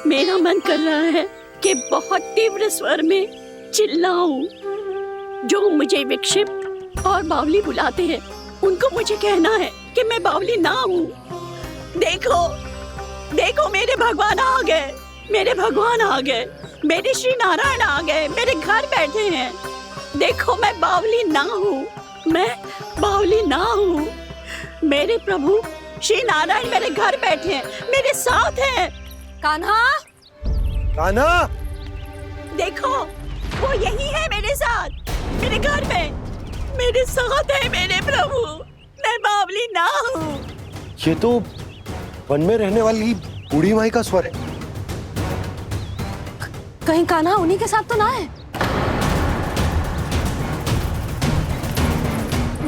मेरा मन कर रहा है कि बहुत तीव्र स्वर में चिल्लाऊं। जो मुझे विक्षिप्त और बावली बुलाते हैं उनको मुझे कहना है कि मैं बावली ना हूँ। देखो देखो, मेरे भगवान आ गए, मेरे भगवान आ गए, मेरे श्री नारायण आ गए, मेरे घर बैठे हैं। देखो, मैं बावली ना हूँ, मैं बावली ना हूँ। मेरे प्रभु श्री नारायण मेरे घर बैठे हैं, मेरे साथ हैं। कान्हा, कान्हा, देखो वो यही है मेरे साथ, मेरे घर में मेरे साथ है मेरे प्रभु। मैं बावली ना हूँ। ये तो वन में रहने वाली बूढ़ी माई का स्वर है। कहीं कान्हा उन्हीं के साथ तो ना है?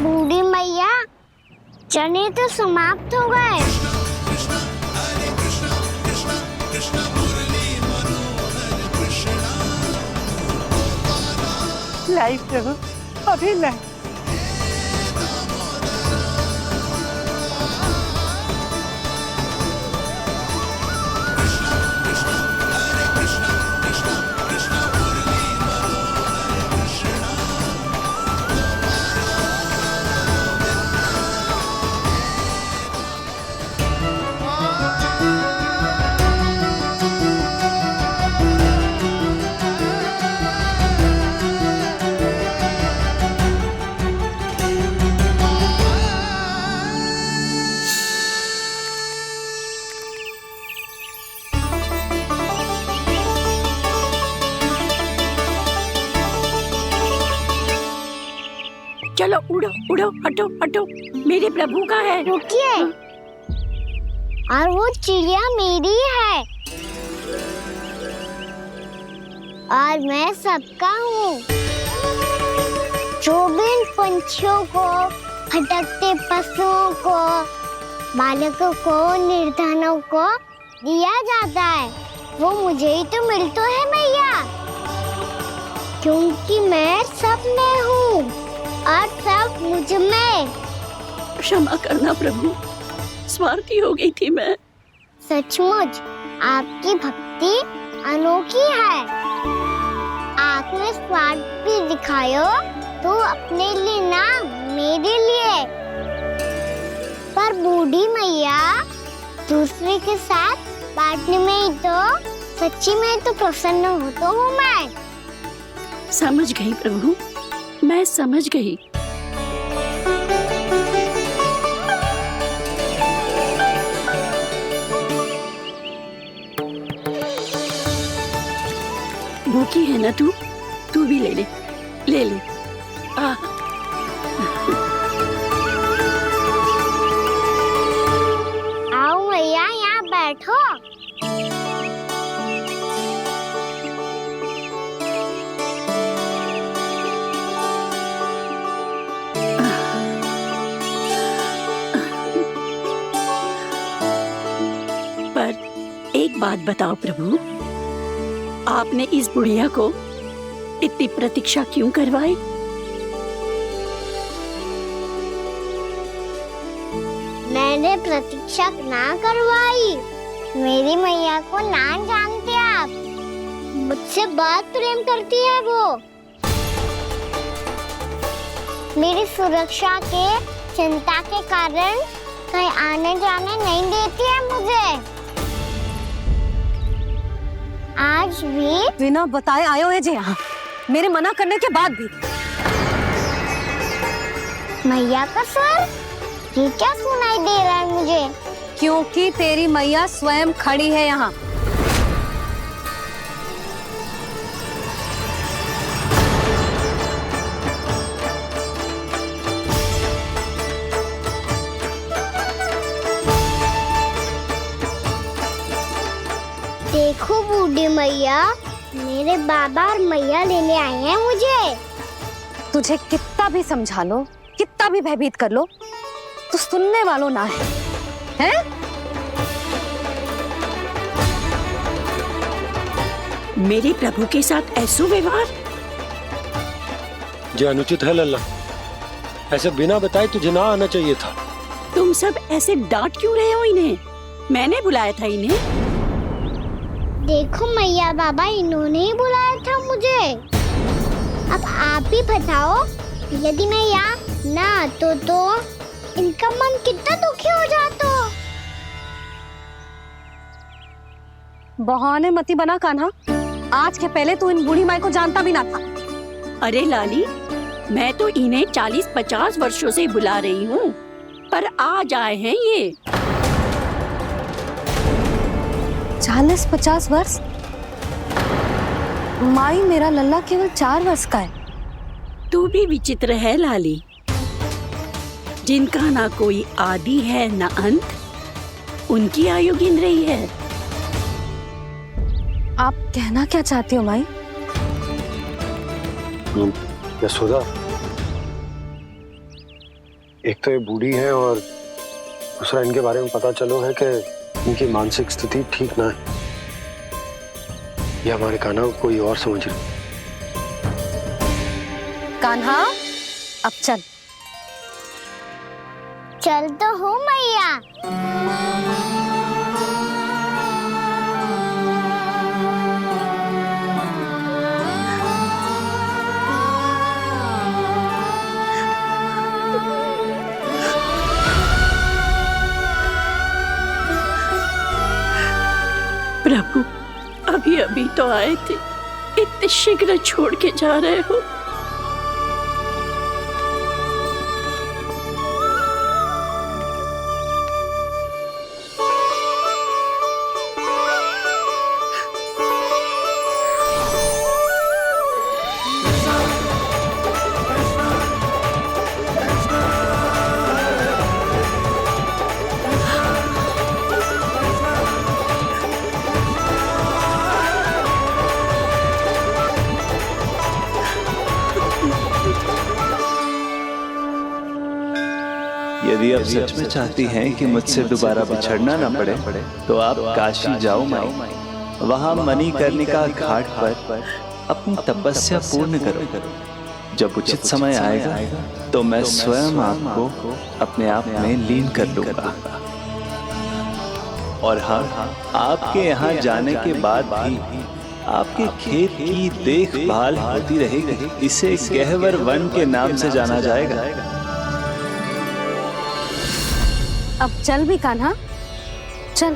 बूढ़ी मैया, चने तो समाप्त हो गए। लाई प्रभु, अभी लाई। चलो उड़ो उड़ो, हटो हटो, मेरे प्रभु का है। रुकिए, और वो चिड़िया मेरी है और मैं सबका हूँ। जो भी इन पंछियों को, भटकते पशुओं को, बालकों को, निर्धनों को दिया जाता है, वो मुझे ही तो मिलता है मैया, क्योंकि मैं सब में हूँ और सब मुझ में। क्षमा करना प्रभु, स्वार्थी हो गई थी मैं। सचमुच आपकी भक्ति अनोखी है। आपने स्वार्थ भी दिखायो तो अपने लिए ना, मेरे लिए। पर बूढ़ी मैया, दूसरे के साथ बांटने में ही तो सच्ची में तो प्रसन्न होता हूँ मैं। समझ गई प्रभु, मैं समझ गई। भूखी है ना तू भी ले ले, ले ले। आओ मैया, यहाँ बैठो। पर एक बात बताओ प्रभु, आपने इस बुढ़िया को इतनी प्रतीक्षा क्यों करवाई? मैंने प्रतीक्षा ना करवाई। मेरी मैया को ना जानते आप, मुझसे बहुत प्रेम करती है वो। मेरी सुरक्षा के चिंता के कारण कहीं आने जाने नहीं देती है मुझे। आज भी बिना बताए आयो है जी यहाँ, मेरे मना करने के बाद भी। मैया का स्वर, ये क्या सुनाई दे रहा है मुझे? क्योंकि तेरी मैया स्वयं खड़ी है यहाँ। देखो बूढ़ी मैया, मेरे बाबा और मैया लेने आए हैं मुझे। तुझे कितना भी समझा लो, कितना भी भयभीत कर लो, तो सुनने वालों ना है, हैं? मेरे प्रभु के साथ ऐसा व्यवहार जो अनुचित है लल्ला। ऐसे बिना बताए तुझे ना आना चाहिए था। तुम सब ऐसे डांट क्यों रहे हो इन्हें? मैंने बुलाया था इन्हें। देखो मैया बाबा, इन्होंने ही बुलाया था मुझे। अब आप ही बताओ, यदि मैं यहाँ ना आतो तो इनका मन कितना दुखी हो जाता। बहाने मती बना कान्हा, आज के पहले तू इन बूढ़ी माई को जानता भी ना था। अरे लाली, मैं तो इन्हें 40-50 वर्षों से बुला रही हूँ, पर आज आए हैं ये। 40-50 वर्ष? माई, मेरा लल्ला केवल 4 वर्ष का है। तू भी विचित्र है लाली, जिनका ना कोई आदि है ना अंत, उनकी आयु गिन रही है। आप कहना क्या चाहती हो माई? यशोदा, एक तो ये बूढ़ी है और दूसरा इनके बारे में पता चलो है कि इनकी मानसिक स्थिति ठीक ना है। ये हमारे कान्हा को कोई और समझ रही। कान्हा, अब चल। चल तो हूँ मैया। प्रभु, अभी अभी तो आए थे, इतने शीघ्र छोड़ के जा रहे हो। यदि आप सच में चाहती हैं कि मुझसे दोबारा बिछड़ना ना पड़े तो आप काशी जाओ माई। वहां मणिकर्णिका घाट पर अपनी तपस्या पूर्ण करो। जब उचित समय आएगा तो मैं स्वयं आपको अपने आप में लीन कर लूंगा। और हाँ, आपके यहाँ जाने के बाद भी आपके खेत की देखभाल होती रहेगी। इसे गहवर वन के नाम से जाना जाएगा। अब चल भी कान्हा, चल।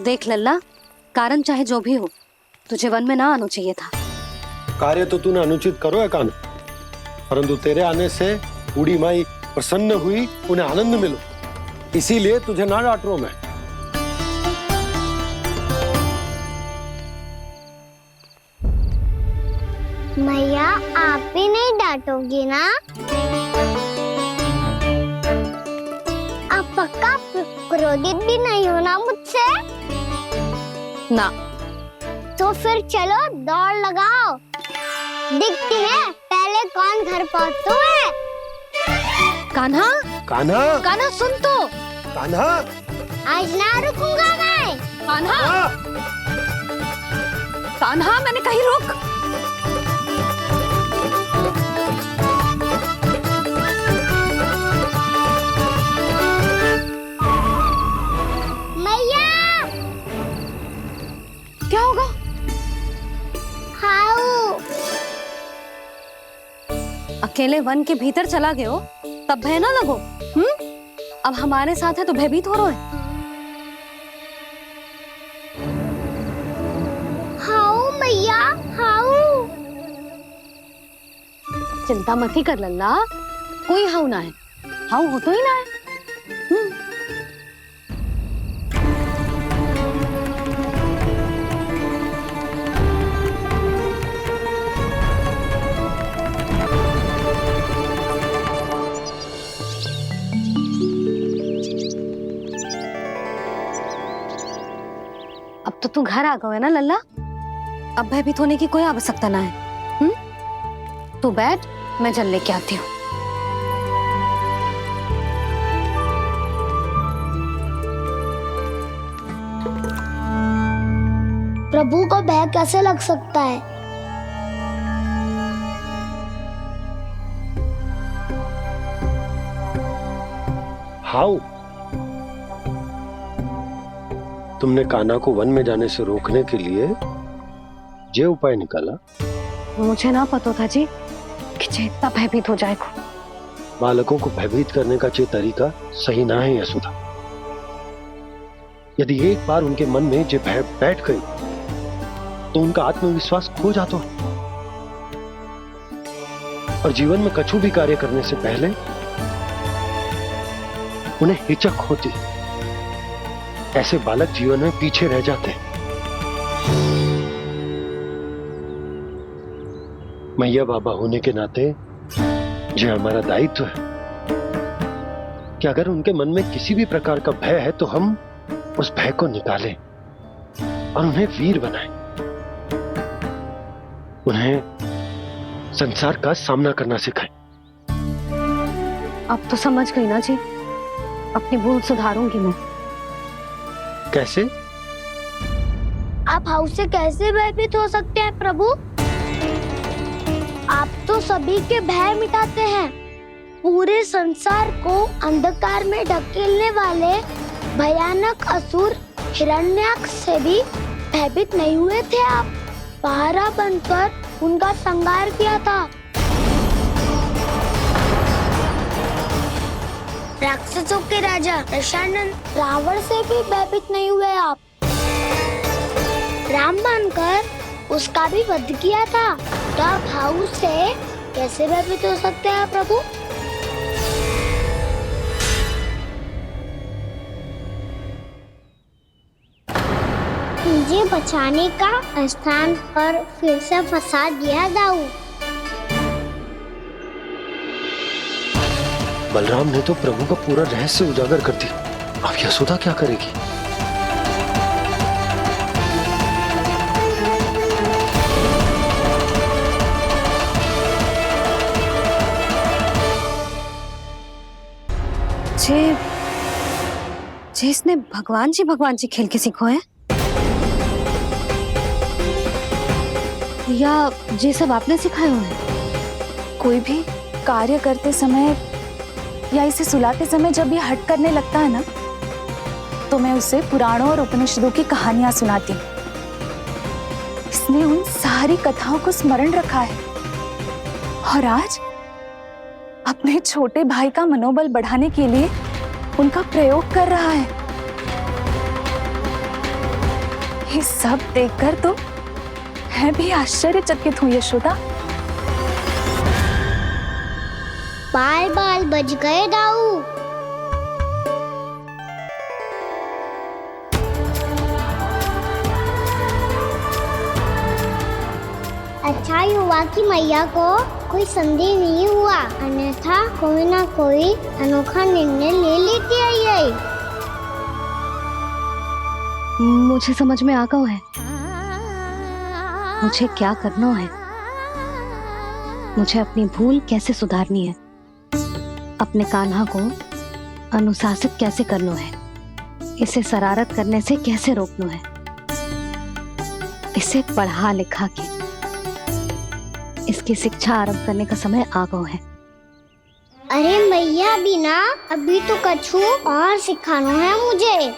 देख लल्ला, कारण चाहे जो भी हो, तुझे वन में ना आना चाहिए था। कार्य तो तूने अनुचित करो है कान्हा, परंतु तेरे आने से बूढ़ी माई प्रसन्न हुई, उन्हें आनंद मिलो, इसीलिए तुझे ना डांट रहा हूं मैं। मैया, आप भी नहीं डांटोगी ना? आप पक्का क्रोधित भी नहीं हो ना मुझसे? ना। तो फिर चलो दौड़ लगाओ, दिखती है पहले कौन घर पहुंचता है। कान्हा, कान्हा, कान्हा सुन तो। कान्हा, आज ना रुकूंगा मैं। कान्हा, कान्हा, मैंने कहीं रुक। मैया, क्या होगा? हाउ अकेले वन के भीतर चला गए हो, तब भय ना लगो। अब हमारे साथ है तो भयभीत हो रहे हो। हाउ मैया, हाउ। चिंता मत ही कर लल्ला, कोई हाउ ना है। हाउ हो तो ही ना है। अब तो तू घर आ गया है ना लल्ला, अब भयभीत होने की कोई आवश्यकता ना है। तू बैठ, मैं जल लेके आती हूँ। प्रभु को भय कैसे लग सकता है? हाउ? तुमने कान्हा को वन में जाने से रोकने के लिए ये उपाय निकाला? मुझे ना पता था जी कि जे इतना भयभीत हो जाएगा। बालकों को भयभीत करने का ये तरीका सही ना है यशोदा। यदि एक बार उनके मन में ये भय बैठ गई तो उनका आत्मविश्वास खो जाता है और जीवन में कछु भी कार्य करने से पहले उन्हें हिचक होती। ऐसे बालक जीवन में पीछे रह जाते हैं। मैया बाबा होने के नाते यह हमारा दायित्व है कि अगर उनके मन में किसी भी प्रकार का भय है तो हम उस भय को निकालें और उन्हें वीर बनाएं। उन्हें संसार का सामना करना सिखाएं। अब तो समझ गई ना जी, अपनी भूल सुधारूंगी मैं। कैसे? आप हाउस से कैसे भयभीत हो सकते हैं प्रभु? आप तो सभी के भय मिटाते हैं। पूरे संसार को अंधकार में ढकेलने वाले भयानक असुर हिरण्याक्ष से भी भयभीत नहीं हुए थे आप। पहरा बनकर उनका संहार किया था। राक्षसों के राजा दशानन रावण से भी भयभीत नहीं हुए आप। राम बनकर उसका भी वध किया था। तो आप हाउस से कैसे भयभीत हो सकते हैं प्रभु? मुझे बचाने का स्थान पर फिर से फंसा दिया दाऊ। बलराम ने तो प्रभु का पूरा रहस्य उजागर कर दिया। अब यशोदा क्या करेगी? जे इसने भगवान जी खेल के सीखो है या ये सब आपने सिखाए हुए हैं? कोई भी कार्य करते समय या इसे सुलाते समय जब ये हट करने लगता है ना, तो मैं उसे पुराणों और उपनिषदों की कहानियां सुनाती हूँ। इसने उन सारी कथाओं को स्मरण रखा है और आज अपने छोटे भाई का मनोबल बढ़ाने के लिए उनका प्रयोग कर रहा है। ये सब देखकर तो मैं भी आश्चर्यचकित हूँ यशोदा। बाल बाल बज गए दाऊ। अच्छा हुआ कि मैया को कोई संदेह नहीं हुआ, अन्यथा कोई ना कोई अनोखा निर्णय ले लेती है ये। मुझे समझ में आ गया है मुझे क्या करना है। मुझे अपनी भूल कैसे सुधारनी है, अपने कान्हा को अनुशासित कैसे करना है, इसे शरारत करने से कैसे रोकना है, इसे पढ़ा लिखा के इसकी शिक्षा आरंभ करने का समय आ गया है। अरे मैया बिना अभी तो कछु और सिखाना है मुझे।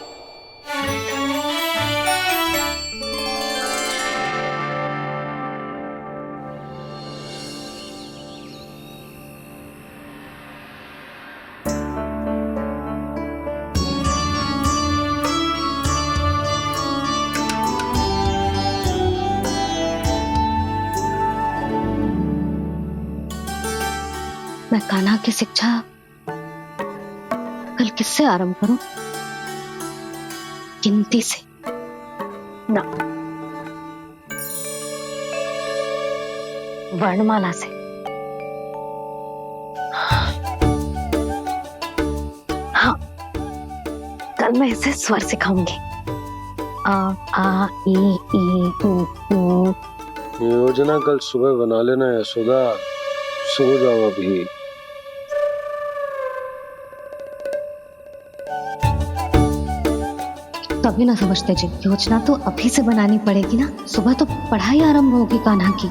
मैं कान्हा की शिक्षा कल किससे आरंभ करूं? गिनती से ना, वर्णमाला से। हाँ, कल मैं इसे स्वर सिखाऊंगी। आ ई ऊ ऊ। योजना कल सुबह बना लेना यशोदा, सो जाओ अभी। तभी ना समझते जी, योजना तो अभी से बनानी पड़ेगी ना। सुबह तो पढ़ाई आरंभ होगी कान्हा की।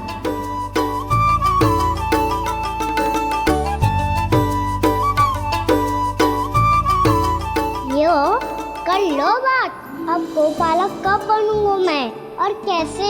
और कैसे?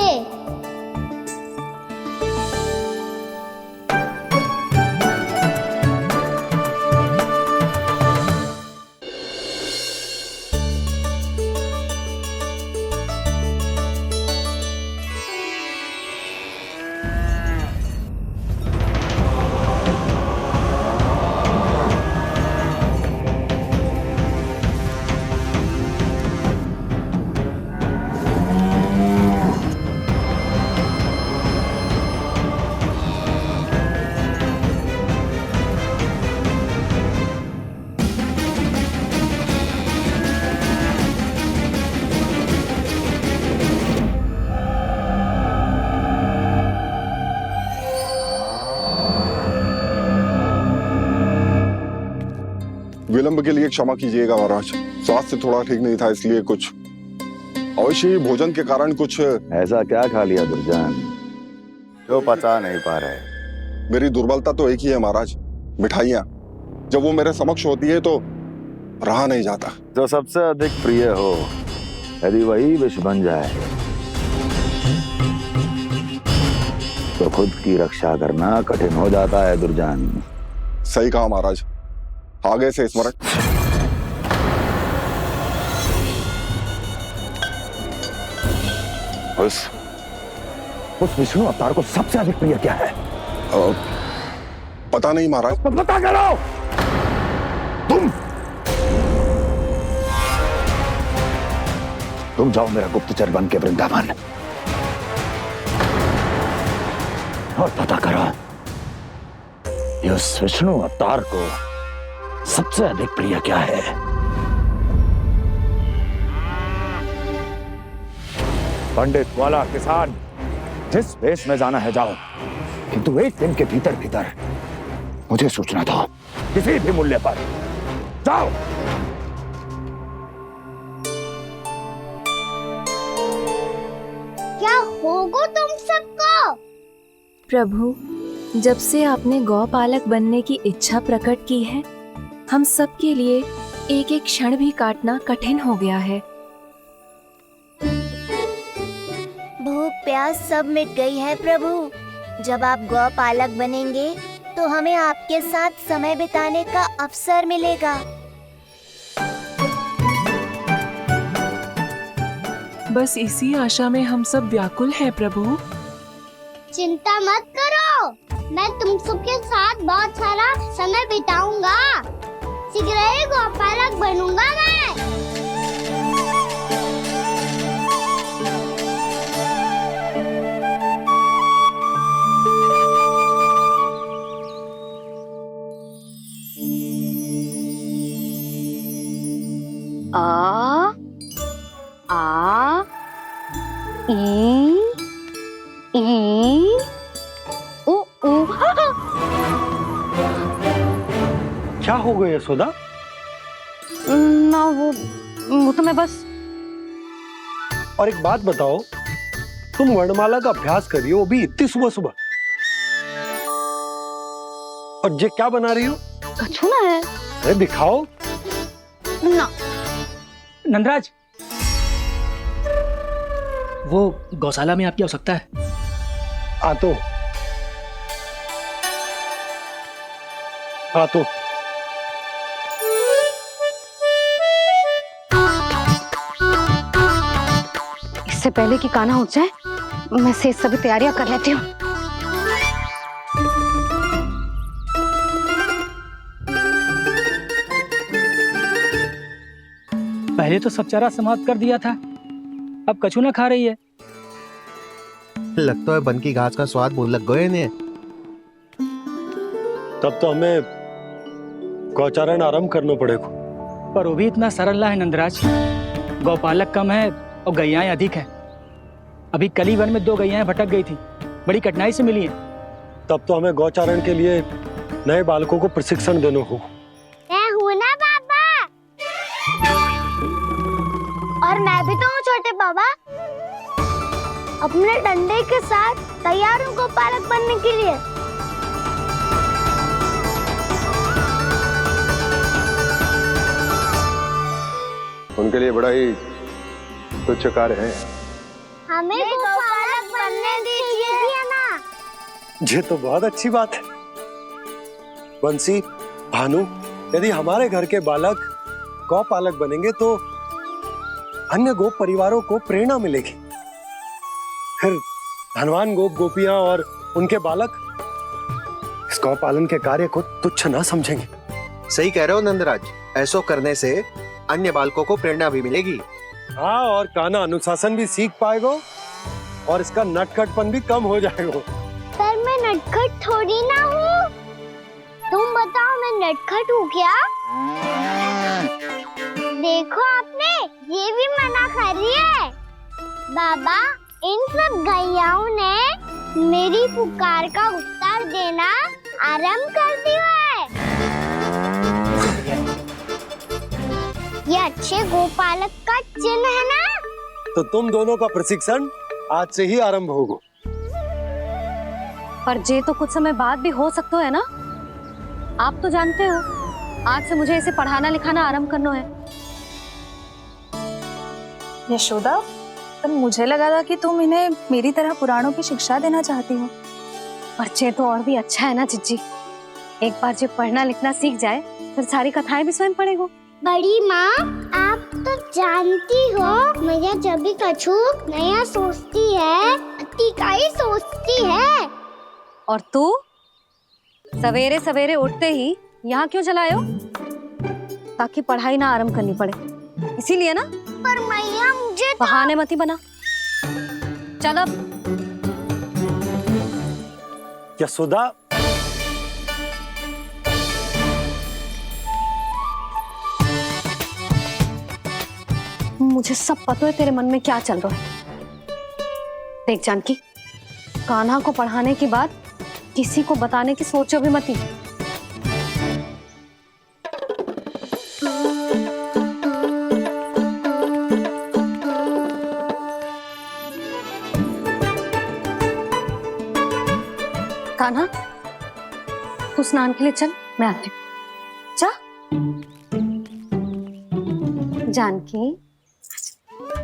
विलंब के लिए क्षमा कीजिएगा महाराज, स्वास्थ्य थोड़ा ठीक नहीं था इसलिए कुछ अवश्य ही भोजन के कारण कुछ। ऐसा क्या खा लिया दुर्जन जो पचा नहीं पा रहे? मेरी दुर्बलता तो एक ही है महाराज, मिठाइयाँ। जब वो मेरे समक्ष होती है तो रहा नहीं जाता। जो सबसे अधिक प्रिय हो यदि वही विष बन जाए तो खुद की रक्षा करना कठिन हो जाता है दुर्जन। सही कहा महाराज, आगे से स्मरण। उस विष्णु अवतार को सबसे अधिक प्रिय क्या है? पता नहीं महाराज। पता करो। तुम जाओ मेरा गुप्तचर बन के वृंदावन और पता करो इस विष्णु अवतार को सबसे अधिक प्रिय क्या है। पंडित वाला किसान जिस वेश में जाना है जाओ, किंतु एक दिन के भीतर भीतर मुझे सूचना दो, किसी भी मूल्य पर जाओ। क्या होगा तुम सबको? प्रभु, जब से आपने गौपालक बनने की इच्छा प्रकट की है, हम सब के लिए एक एक क्षण भी काटना कठिन हो गया है। भूख प्यास सब मिट गई है प्रभु। जब आप गौपालक बनेंगे तो हमें आपके साथ समय बिताने का अवसर मिलेगा। बस इसी आशा में हम सब व्याकुल हैं प्रभु। चिंता मत करो, मैं तुम सबके साथ बहुत सारा समय बिताऊंगा। शीघ्र ही गौपालक बनूंगा मैं। आ आ ई ओ ओ। क्या हो गया यशोदा? ना वो तो मैं बस। और एक बात बताओ, तुम वर्णमाला का अभ्यास कर रही हो, वो भी इतनी सुबह सुबह, और ये क्या बना रही हो? कछुआ है। अरे दिखाओ ना। नंदराज, वो गौशाला में आपकी आवश्यकता है। आ तो इससे पहले कि कान्हा उठ जाए, मैं से सभी तैयारियां कर लेती हूँ। पहले तो सब चारा समाप्त कर दिया था, अब कछू ना खा रही है। लगता है बन की घास का स्वाद भूल लग गए ने। तब तो हमें गौचारण आरंभ करना पड़ेगा। पर वो भी इतना सरल है नंदराज। गौपालक कम है और गैयाएं अधिक है। अभी कली वन में 2 गैयाएं भटक गई थी, बड़ी कठिनाई से मिली है। तब तो हमें गौचारण के लिए नए बालकों को प्रशिक्षण देना होगा। मैं हूँ ना बाबा, और मैं भी तो हूँ छोटे बाबा। अपने डंडे के साथ तैयार हूँ गौपालक बनने के लिए। उनके लिए बड़ा ही तुच्छ कार्य है। हमें गोपालक बनने दीजिए ना। ये तो बहुत अच्छी बात है। बंसी, भानु, यदि हमारे घर के बालक गौपालक बनेंगे तो अन्य गोप परिवारों को प्रेरणा मिलेगी। फिर धनवान गोप गोपियां और उनके बालक इस गौपालन के कार्य को तुच्छ ना समझेंगे। सही कह रहे हो नंदराज, ऐसा करने से अन्य बालकों को प्रेरणा भी मिलेगी। हाँ, और कान्हा अनुशासन भी सीख पाएगा और इसका नटखटपन भी कम हो जाएगा। पर मैं नटखट थोड़ी ना हूँ। तुम बताओ मैं नटखट हूँ क्या? देखो आपने ये भी मना कर रही है। बाबा, इन सब गैयाओं ने मेरी पुकार का उत्तर देना आरंभ कर दिया है। ये अच्छे गोपालक का चिन्ह है ना? तो तुम दोनों का प्रशिक्षण आज से ही आरंभ होगा। पर जे तो कुछ समय बाद भी हो सकता है ना। आप तो जानते हो, आज से मुझे इसे पढ़ाना लिखाना आरंभ करना है। यशोदा, पर मुझे लगा था कि तुम इन्हें मेरी तरह पुराणों की शिक्षा देना चाहती हो। पर जे तो और भी अच्छा है ना जिज्जी। एक बार जब पढ़ना लिखना सीख जाए फिर सारी कथाएं भी स्वयं पढ़ेगा। बड़ी माँ, आप तो जानती हो मैया जब भी कछु नया सोचती है, का ही सोचती है। और तू सवेरे सवेरे उठते ही यहाँ क्यों चलाए हो? ताकि पढ़ाई ना आरंभ करनी पड़े, इसीलिए ना। पर मैया मुझे बहाने मती बना। चल अब। यशोदा, मुझे सब पता है तेरे मन में क्या चल रहा है। देख जानकी, कान्हा को पढ़ाने की बात किसी को बताने की सोचो भी मती। कान्हा, तू स्नान के लिए चल, मैं आती हूँ। जा। जानकी,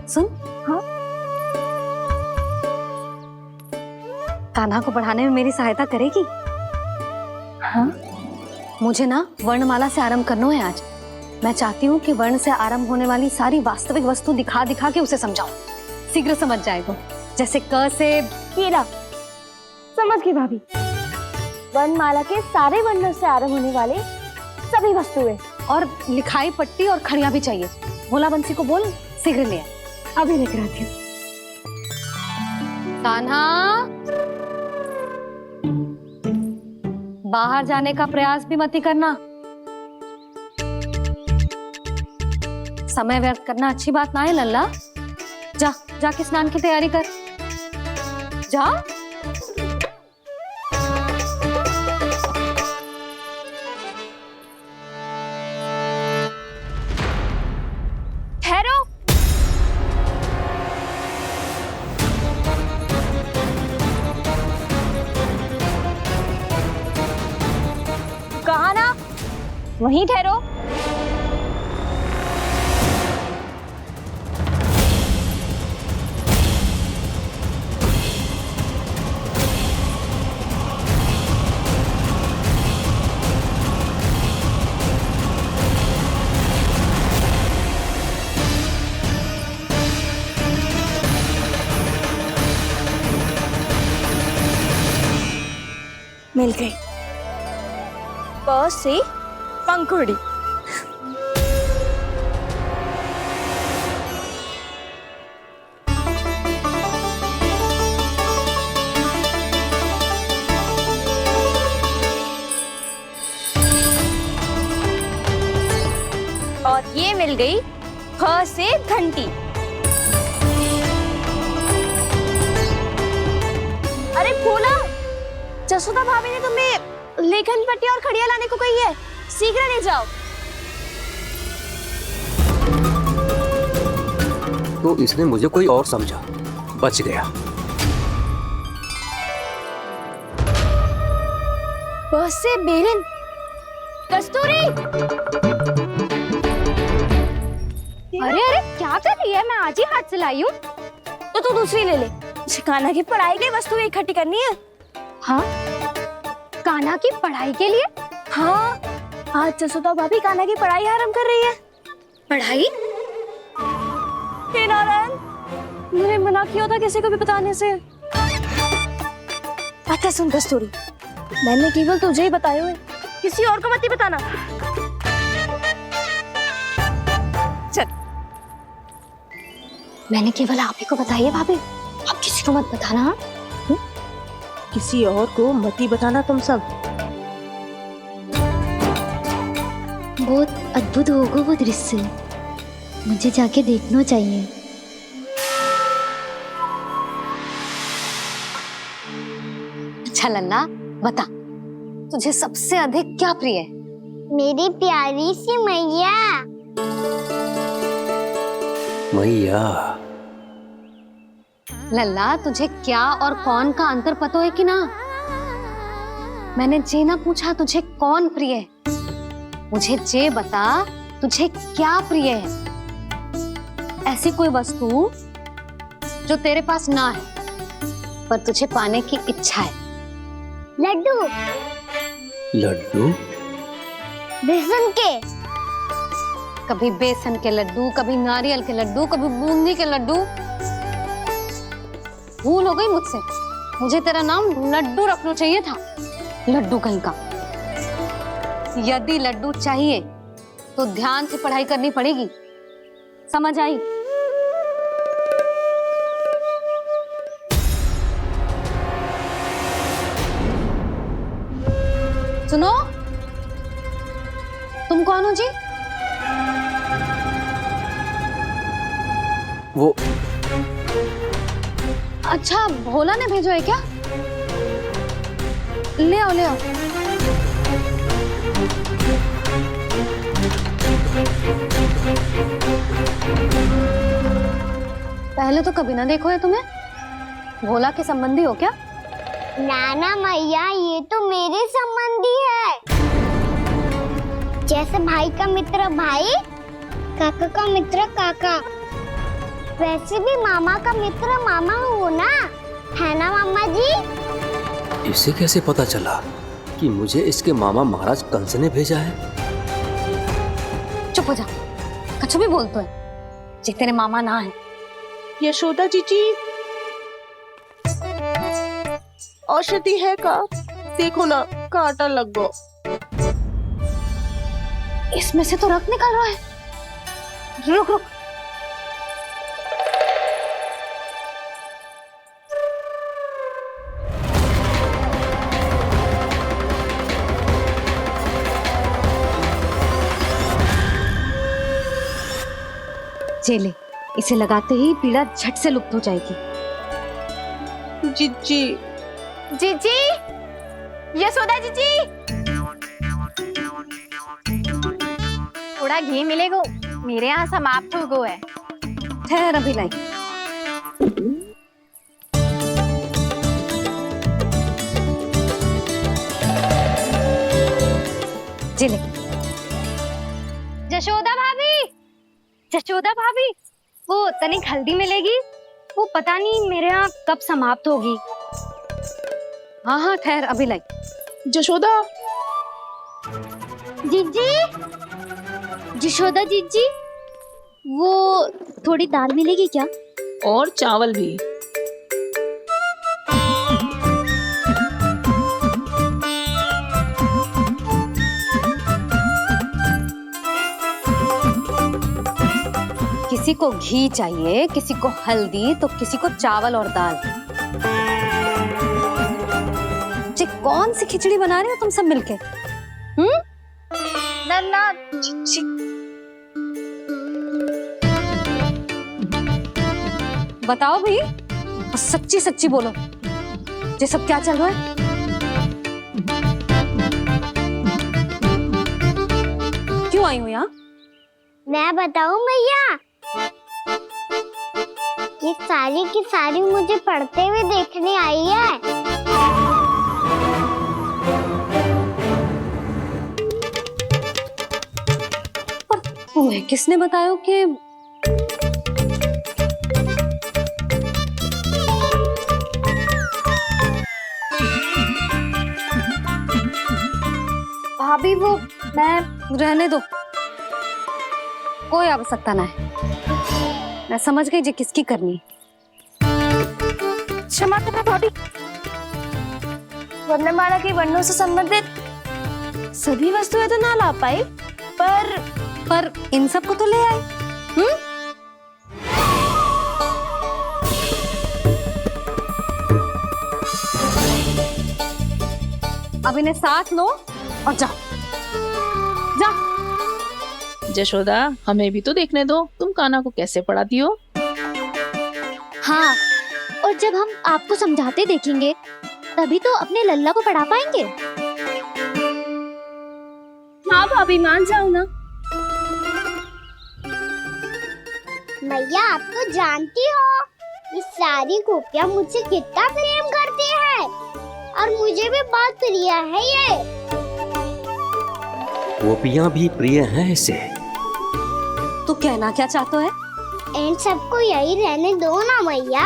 सुन। हाँ, कान्हा को पढ़ाने में मेरी सहायता करेगी? हाँ, मुझे ना वर्णमाला से आरंभ करना है आज। मैं चाहती हूँ कि वर्ण से आरंभ होने वाली सारी वास्तविक वस्तु दिखा दिखा के उसे समझाऊं। शीघ्र समझ जाएगा। जैसे क से कीड़ा। समझ गई भाभी। वर्णमाला के सारे वर्णों से आरंभ होने वाले सभी वस्तुएं। और लिखाई पट्टी और खड़िया भी चाहिए। भोला बंसी को बोल शीघ्र ले आए। अभी लेकर आती हूँ। कान्हा, बाहर जाने का प्रयास भी मत करना। समय व्यर्थ करना अच्छी बात ना है लल्ला। जा, जाके स्नान की तैयारी कर। जा। ठहरो। कहा ना, वहीं ठहरो। मिल गई। प से पंखुड़ी। और ये मिल गई ख से घंटी। अरे भोला, जसोदा भाभी ने तुम्हें लेखन पट्टी और खड़िया लाने को कही है, शीघ्र ले जाओ। तो इसने मुझे कोई और समझा, बच गया। बस से बेरन। कस्तूरी। अरे अरे, क्या कर रही है? मैं आज ही हाथ से लाई हूँ। तो तू दूसरी ले ले। कान्हा की पढ़ाई की वस्तु इकट्ठी करनी है। हाँ, कान्हा की पढ़ाई के लिए? हाँ, आज जसोदा भाभी कान्हा की पढ़ाई आरंभ कर रही है। पढ़ाई? हे नारायण, मैंने मना किया था किसी को भी बताने से। अच्छा सुन कस्तूरी, मैंने केवल तुझे ही बताया है, किसी और को मत ही बताना। चल। मैंने केवल आप ही को बताई है भाभी, आप किसी को मत बताना। हाँ? किसी और को मत ही बताना तुम सब। बहुत अद्भुत होगा वो दृश्य, मुझे जाके देखना चाहिए। अच्छा लल्ला, बता तुझे सबसे अधिक क्या प्रिय है? मेरी प्यारी सी मैया। मैया। लल्ला, तुझे क्या और कौन का अंतर पता है कि ना? मैंने जे ना पूछा तुझे कौन प्रिय है, मुझे जे बता तुझे क्या प्रिय है। ऐसी कोई वस्तु जो तेरे पास ना है पर तुझे पाने की इच्छा है। लड्डू। लड्डू? बेसन के। कभी बेसन के लड्डू, कभी नारियल के लड्डू, कभी बूंदी के लड्डू। भूल हो गई मुझसे, मुझे तेरा नाम लड्डू रखना चाहिए था। लड्डू कहीं का। यदि लड्डू चाहिए तो ध्यान से पढ़ाई करनी पड़ेगी, समझ आई? सुनो, तुम कौन हो जी? वो अच्छा, भोला ने भेजो है क्या? ले आओ ले आओ। पहले तो कभी ना देखो है तुम्हें। भोला के संबंधी हो क्या? नाना मैया, ये तो मेरे संबंधी है। जैसे भाई का मित्र भाई, काका का मित्र काका, वैसे भी मामा का मित्र मामा हो ना, है ना मामा जी? इसे कैसे पता चला कि मुझे इसके मामा महाराज कंस ने भेजा है? चुप हो जा, कुछ भी बोलते है जे तेरे मामा ना है। यशोदा जीजी, औषधि है का? देखो ना, कांटा लग गो। इसमें से तो रक्त निकल रहा है। रुक रुक। चले, इसे लगाते ही पीड़ा झट से लुप्त हो जाएगी। जीजी, जीजी, यशोदा जीजी, थोड़ा घी मिलेगा, मेरे यहाँ समाप्त हो गो है। ठहर अभी लाई। चले। जशोदा भाभी, जशोदा भाभी, वो तनिक हल्दी मिलेगी? वो पता नहीं मेरे यहाँ कब समाप्त होगी। हाँ हाँ ठहर अभी लाई। जशोदा जीजी, जशोदा जीजी, वो थोड़ी दाल मिलेगी क्या? और चावल भी। किसी को घी चाहिए, किसी को हल्दी, तो किसी को चावल और दाल। जी कौन सी खिचड़ी बना रहे हो तुम सब मिलके? नन्ना, बताओ भाई, और सच्ची सच्ची बोलो, ये सब क्या चल रहा है? क्यों आई हूँ यहाँ? मैं बताऊं भैया, ये सारी की सारी मुझे पढ़ते हुए देखने आई है। पर तुम्हें किसने बताया कि भाभी वो मैं रहने दो, कोई आवश्यकता ना है। मैं समझ गई जी किसकी करनी है। क्षमा करना भाभी, वर्णमाला के वर्णों से संबंधित सभी वस्तुएं तो ना ला पाई, पर इन सब को तो ले आए। अब इन्हें साथ लो और जाओ। जशोदा, हमें भी तो देखने दो तुम कान्हा को कैसे पढ़ाती हो। हाँ, और जब हम आपको समझाते देखेंगे तभी तो अपने लल्ला को पढ़ा पाएंगे। हाँ भाभी, मान जाओ ना। मैया, आप तो जानती हो ये सारी गोपियाँ मुझसे कितना प्रेम करती है और मुझे भी बहुत प्रिय है ये। गोपियाँ भी प्रिय हैं इसे। तू कहना क्या चाहता है? इन सबको यही रहने दो ना मैया।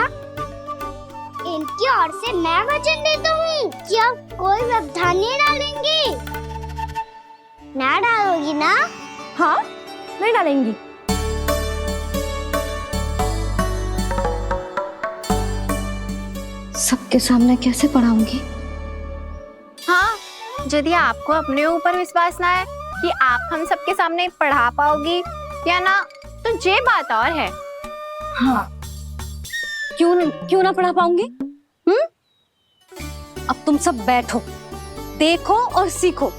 इनकी ओर से मैं वचन देता हूँ कि अब कोई व्यवधान नहीं डालेंगी। ना डालोगी ना? हाँ, नहीं डालेंगी। सबके सामने कैसे पढ़ाऊंगी? हाँ, यदि आपको अपने ऊपर विश्वास ना है कि आप हम सबके सामने पढ़ा पाओगी या ना, तो ये बात और है। हाँ, क्यों ना पढ़ा पाऊंगी? अब तुम सब बैठो, देखो और सीखो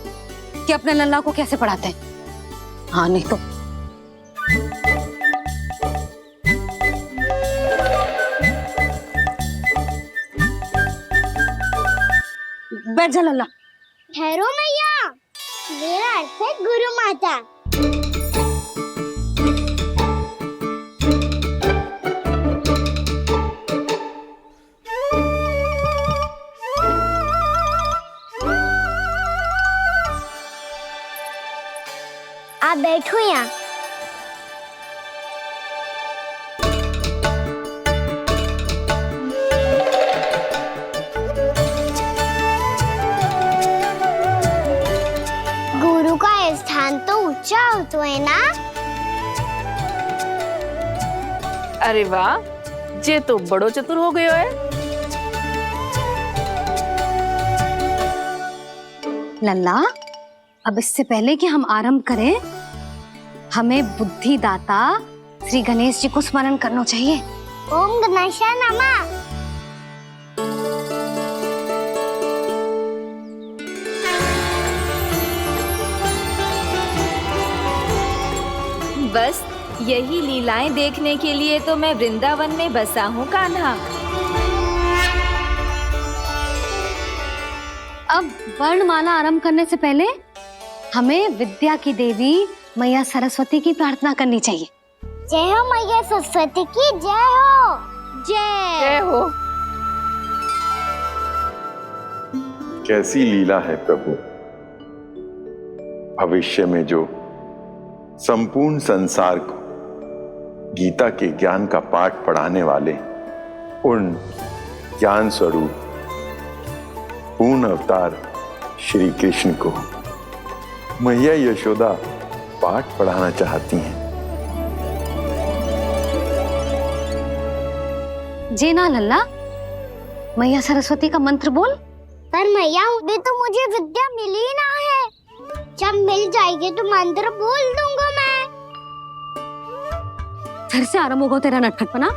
कि अपने लल्ला को कैसे पढ़ाते हैं। हाँ, नहीं तो बैठ जा लल्ला। ठहरो मैया, मेरा अर्थ है गुरु माता। आप बैठो यहाँ। गुरु का स्थान तो ऊंचा होता है ना? अरे वाह, जे तो बड़ो चतुर हो गयो है। लल्ला, अब इससे पहले कि हम आरंभ करें, हमें बुद्धिदाता श्री गणेश जी को स्मरण करना चाहिए। ओम गणेशाय नमः। बस यही लीलाएं देखने के लिए तो मैं वृंदावन में बसा हूँ कान्हा। अब वर्णमाला आरंभ करने से पहले हमें विद्या की देवी मैया सरस्वती की प्रार्थना करनी चाहिए। जय हो मैया सरस्वती की, जय हो। जय हो। कैसी लीला है प्रभु। भविष्य में जो संपूर्ण संसार को गीता के ज्ञान का पाठ पढ़ाने वाले उन ज्ञान स्वरूप पूर्ण अवतार श्री कृष्ण को मैया यशोदा पाठ पढ़ाना चाहती हैं। जी ना लल्ला, मैया सरस्वती का मंत्र बोल। पर मैया, अभी तो मुझे विद्या मिली ना है। जब मिल जाएगी तो मंत्र बोल दूंगा मैं। फिर से आरंभ होगा तेरा नटखटपना।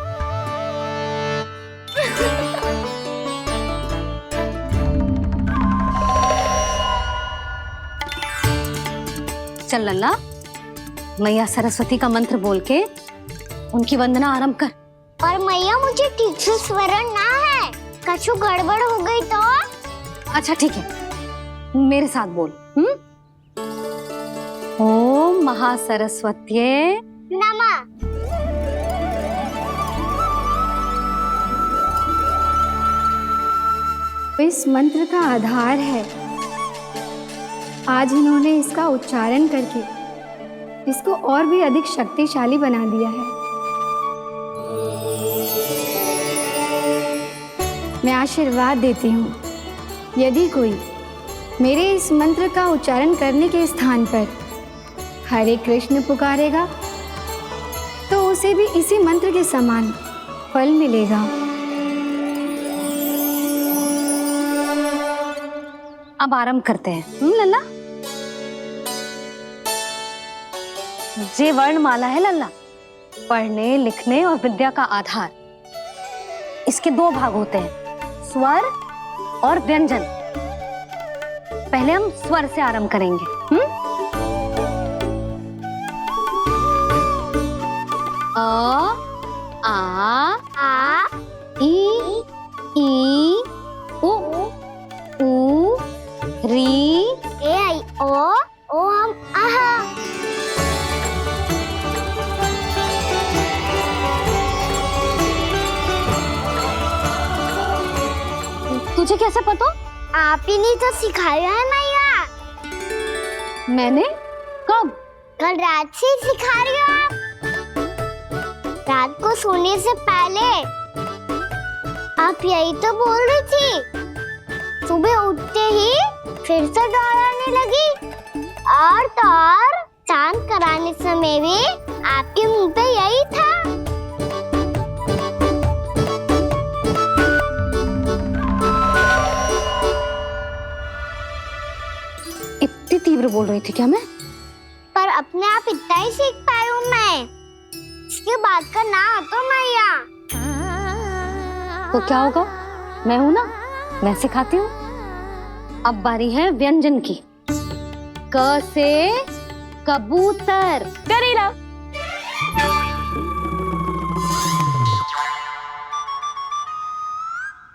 चल लल्ला, मैया सरस्वती का मंत्र बोल के उनकी वंदना आरंभ कर। पर मैया, मुझे ठीक से स्मरण ना है, कछु गड़बड़ हो गई तो? अच्छा ठीक है, मेरे साथ बोल। ओम महासरस्वत्ये नमः। इस मंत्र का आधार है। आज इन्होंने इसका उच्चारण करके इसको और भी अधिक शक्तिशाली बना दिया है। मैं आशीर्वाद देती हूँ, यदि कोई मेरे इस मंत्र का उच्चारण करने के स्थान पर हरे कृष्ण पुकारेगा तो उसे भी इसी मंत्र के समान फल मिलेगा। अब आरंभ करते हैं। लल्ला, ये वर्णमाला है लल्ला, पढ़ने लिखने और विद्या का आधार। इसके दो भाग होते हैं, स्वर और व्यंजन। पहले हम स्वर से आरंभ करेंगे। अ, आ, ई, उ, री, ए आई ओ हम आहा। तुझे कैसे पता? आप ही नहीं तो सिखाया है मैया। मैंने? कब? कल रात से सिखा रही हो आप। रात को सोने से पहले आप यही तो बोल रही थी। सुबह उठते ही फिर से दोहराने लगी, और तो और चांद कराने समय भी आपके मुंह पे यही था। इतनी तीव्र बोल रही थी क्या मैं? पर अपने आप इतना ही सीख पाई हूँ मैं। इसके बाद का ना तो मैया। तो क्या होगा? मैं हूं ना, मैं सिखाती हूँ। अब बारी है व्यंजन की। क से कबूतर। करेला।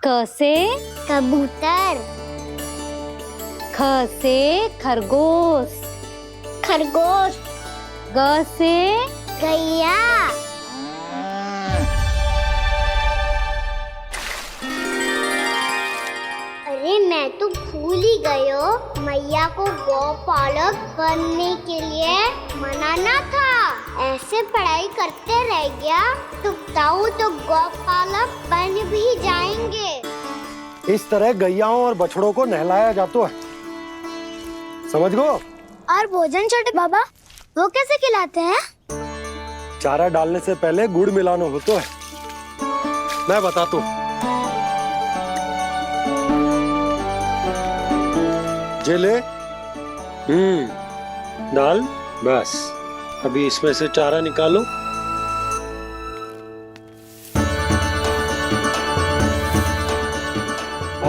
क से कबूतर। ख से खरगोश। खरगोश। ग से गैया। अरे मैं तो भूल ही गई हो, मैया को गौपालक बनने के लिए मनाना था। ऐसे पढ़ाई करते रह गया तो ताऊ तो गौपालक बन भी जाएंगे। इस तरह गैयाओं और बछड़ों को नहलाया जाता है, समझ गो? और भोजन छोटे बाबा वो कैसे खिलाते हैं? चारा डालने से पहले गुड़ मिलाना होता है। मैं बताता हूँ। जेले डाल, बस अभी इसमें से चारा निकालो।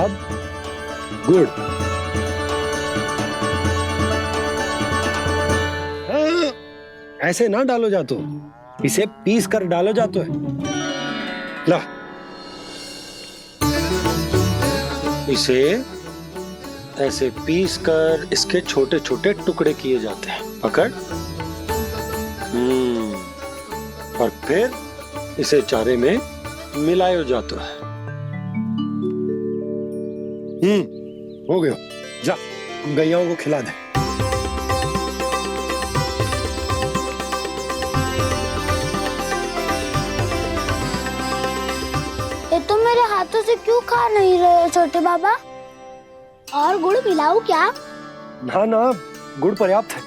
अब गुड़। ऐसे ना डालो जातो, इसे पीस कर डालो जातो है। ला, इसे ऐसे पीस कर इसके छोटे छोटे टुकड़े किए जाते हैं। पकड़। और फिर इसे चारे में मिलाया जाता है। हो गया, जा गैयाओं को खिला दे। ये तो मेरे हाथों से क्यों खा नहीं रहे छोटे बाबा? और गुड़ मिलाऊं क्या? ना ना, गुड़ पर्याप्त है।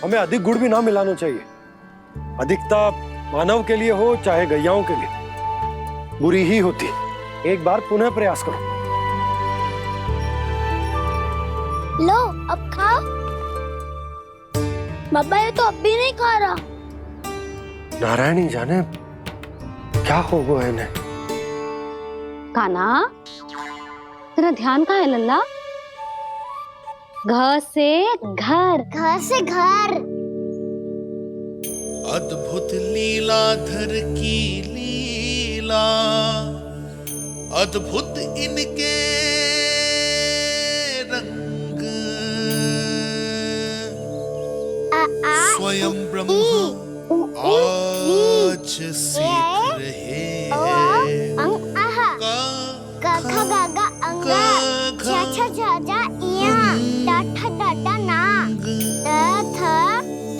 हमें अधिक गुड़ भी ना मिलाना चाहिए। अधिकता मानव के लिए हो चाहे गैयाओं के लिए बुरी ही होती। एक बार पुनः प्रयास करो। लो अब खाओ। बाबा ये तो अब भी नहीं खा रहा। नारायणी जाने क्या हो गया इन्हें। काना, तेरा ध्यान कहाँ है लल्ला? घ से घर। घर से घर। अद्भुत लीलाधर की लीला, अद्भुत इनके रंग, स्वयं ब्रह्म आज सीख रहे हैं। गा गा गा अंगा, छा छा छा जा इया, टा ठा डा डा ना,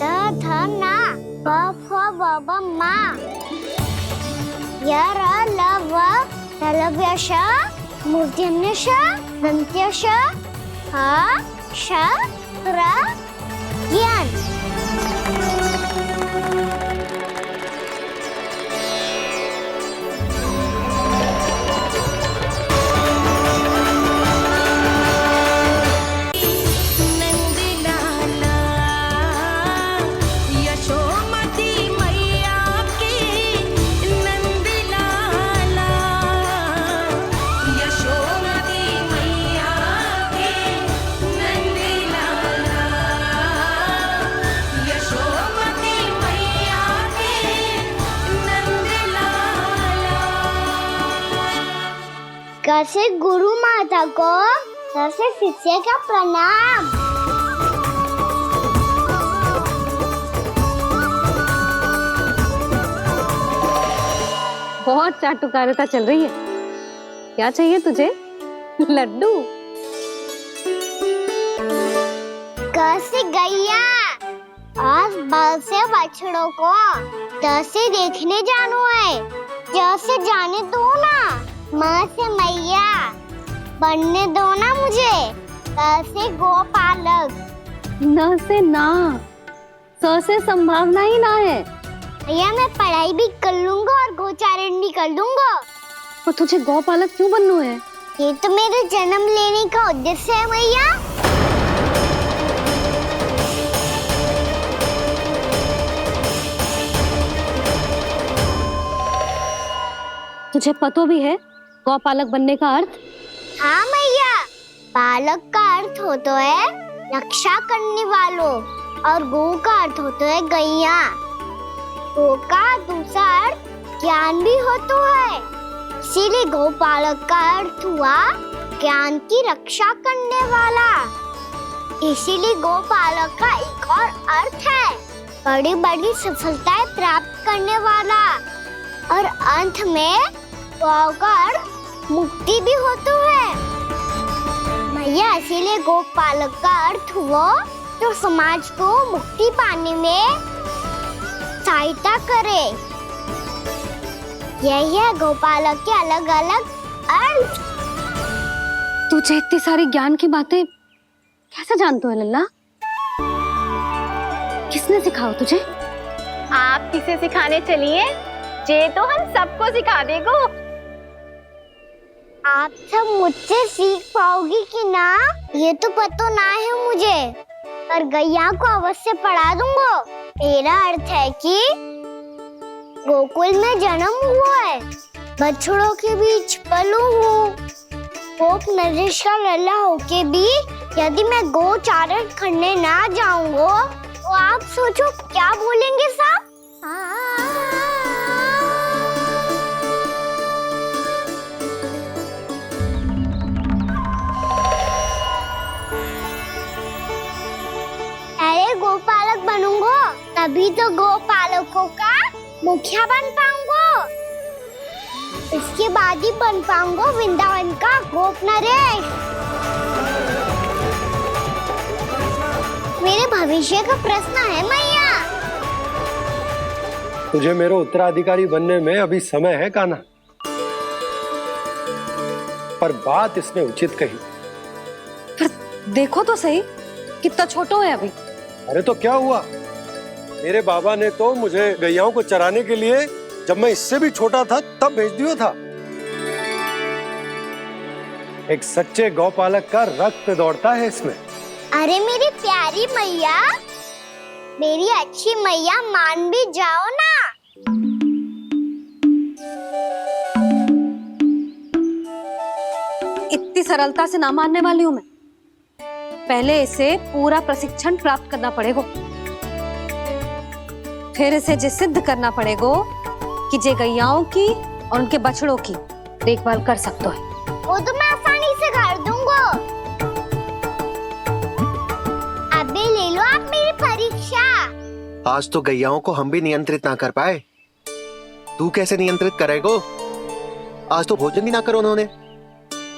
द ध ना, ब फ ब ब मा, य र ल व तलव्य श, मूर्धन्य श, दन्त्य श, ह क्षत्र ज्ञान। कैसे गुरु माता को, कैसे शिष्य का प्रणाम। बहुत चाटुकारिता चल रही है। क्या चाहिए तुझे? लड्डू? कैसे गैया आज बाल से बछड़ों को कैसे देखने जानो है, जैसे जाने दो ना, माँ से मैया बनने दो ना मुझे, कैसे गोपालक। न से ना, स से संभावना ही ना है। भैया मैं पढ़ाई भी कर लूंगा और गोचारण भी कर लूंगा। तो तुझे गौपालक क्यों बनना है? ये तो मेरे जन्म लेने का उद्देश्य है भैया। तुझे पता भी है गौपालक बनने का अर्थ? हाँ मैया, पालक का अर्थ होता है रक्षा करने वालों और गौ का अर्थ होता है गैया। गौ का दूसरा अर्थ ज्ञान भी होता है, इसीलिए गौपालक का अर्थ हुआ ज्ञान की रक्षा करने वाला। इसीलिए गौपालक का एक और अर्थ है बड़ी बड़ी सफलताएं प्राप्त करने वाला, और अंत में गौ का अर्थ मुक्ति भी होता है भैया। इसीलिए गोपालक का अर्थ हुआ जो समाज को मुक्ति पाने में सहायता करे। यही है गोपालक के अलग अलग अर्थ। तुझे इतनी सारी ज्ञान की बातें कैसे जानते हो लल्ला? किसने सिखाओ तुझे? आप किसे सिखाने चलिए, जे तो हम सबको सिखा देगो। आप सब मुझसे सीख पाओगी कि ना ये तो पता ना है मुझे, पर गैया को अवश्य पढ़ा दूंगा। मेरा अर्थ है कि गोकुल में जन्म हुआ है, बछड़ों के बीच पलू हूँ, गोप नरेश का लल्ला होके भी यदि मैं गोचारण करने ना जाऊंगा तो आप सोचो क्या बोलेंगे साहब? अरे गोपालक बनूंगा तभी तो गोपालकों का मुखिया बन पाऊंगा, इसके बाद ही बन पाऊंगा वृंदावन का गोप नरेश। मेरे भविष्य का प्रश्न है मैया। तुझे मेरे उत्तराधिकारी बनने में अभी समय है कान्हा, पर बात इसने उचित कही। पर देखो तो सही कितना छोटा है अभी। अरे तो क्या हुआ, मेरे बाबा ने तो मुझे गैयाओं को चराने के लिए जब मैं इससे भी छोटा था तब भेज दिया था। एक सच्चे गौपालक का रक्त दौड़ता है इसमें। अरे मेरी प्यारी मैया, मेरी अच्छी मैया, मान भी जाओ ना। इतनी सरलता से ना मानने वाली हूं मैं। पहले इसे पूरा प्रशिक्षण प्राप्त करना पड़ेगा, फिर इसे जे सिद्ध करना पड़ेगा कि जे गैयाओं की और उनके बछड़ों की देखभाल कर सकते है। वो तो मैं आसानी से कर दूंगा। अबे ले लो आप मेरी परीक्षा। आज तो गैयाओं को हम भी नियंत्रित ना कर पाए, तू कैसे नियंत्रित करेगो? आज तो भोजन ही ना करो उन्होंने।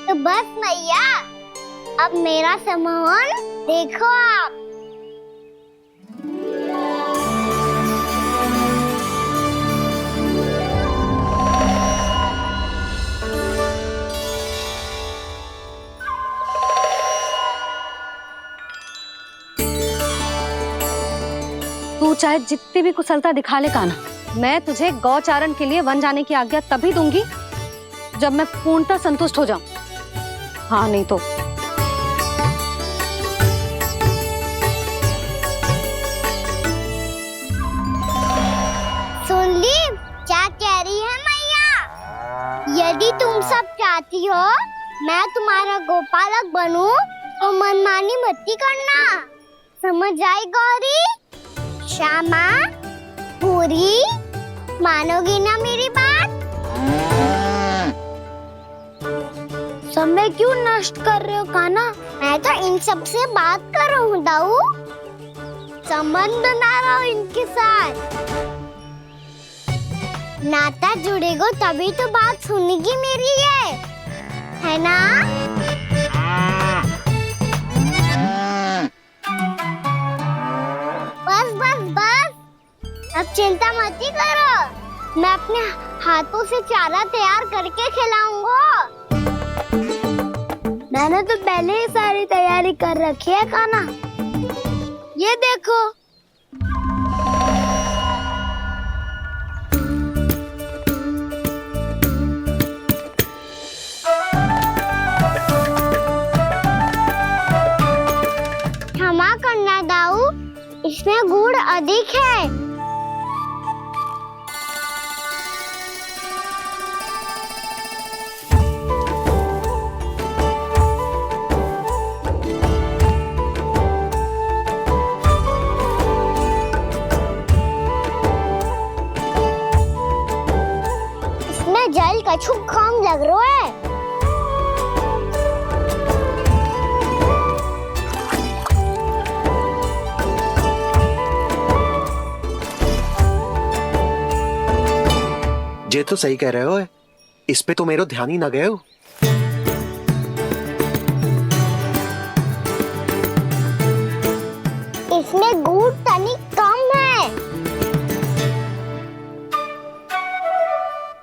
तो बस मैया, अब मेरा सम्मान देखो आप। तू चाहे जितनी भी कुशलता दिखा ले कान्हा, मैं तुझे गौचारण के लिए वन जाने की आज्ञा तभी दूंगी जब मैं पूर्णतः संतुष्ट हो जाऊं। हाँ नहीं तो सुन ली क्या कह रही है मैया? यदि तुम सब चाहती हो मैं तुम्हारा गोपालक बनूं तो मनमानी मत करना, समझ आई गौरी? श्यामा, पूरी, मानोगी ना मेरी बात? समय क्यों नष्ट कर रहे हो कान्हा? मैं तो इन सब से बात कर रहा हूँ दाऊ, संबंध बना रहा हूँ इनके साथ। नाता जुड़ेगा तभी तो बात सुनेगी मेरी है ना? बस बस बस, अब चिंता मत ही करो, मैं अपने हाथों से चारा तैयार करके खिलाऊंगा। मैंने तो पहले ही सारी तैयारी कर रखी है कान्हा, ये देखो। क्षमा करना दाऊ, इसमें गुड़ अधिक है। इसमें जल कछु कम लग रहा है। ये तो सही कह रहे हो, इस पे तो मेरो ध्यान ही ना गए हो। इसमें गुड़ तनिक कम है।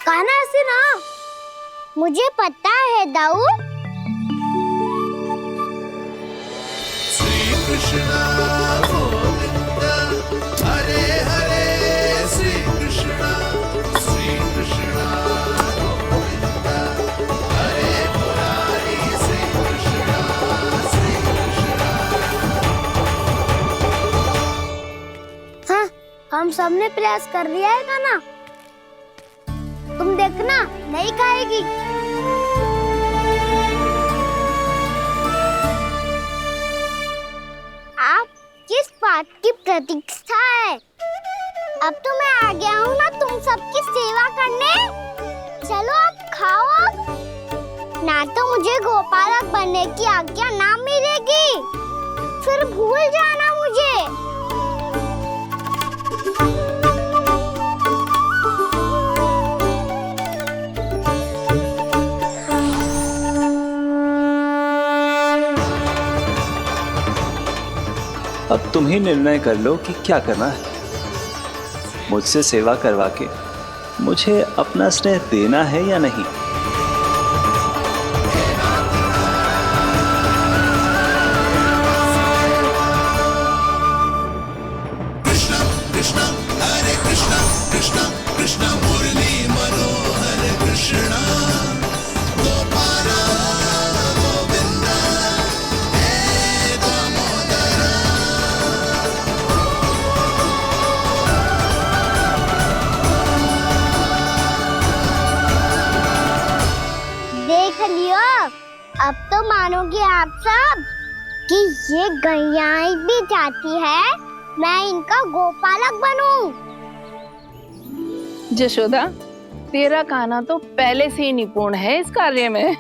कान्हा ऐसे ना, मुझे पता है दाऊ। श्री कृष्णा गोविंद हरे हरे, श्री कृष्णा गोविंद हरे मुरारी, श्री कृष्णा हाँ, हम सबने प्रयास कर लिया है कान्हा, तुम देखना नहीं खाएगी। आप किस बात की प्रतीक्षा है? अब तो मैं आ गया हूँ ना तुम सबकी सेवा करने। चलो अब खाओ अब। ना तो मुझे गोपालक बनने की आज्ञा ना मिलेगी, फिर भूल जाना मुझे। अब तुम ही निर्णय कर लो कि क्या करना है। मुझसे सेवा करवा के मुझे अपना स्नेह देना है या नहीं। कृष्ण कृष्ण हरे कृष्ण, कृष्ण कृष्ण मुरली मनोहर कृष्ण, गोपाला गोविंद हे दामोदर। देख लियो, अब तो मानोगे आप सब कि ये गैयाएं भी चाहती है मैं इनका गोपालक बनूं। जशोदा, तेरा कान्हा तो पहले से ही निपुण है इस कार्य में।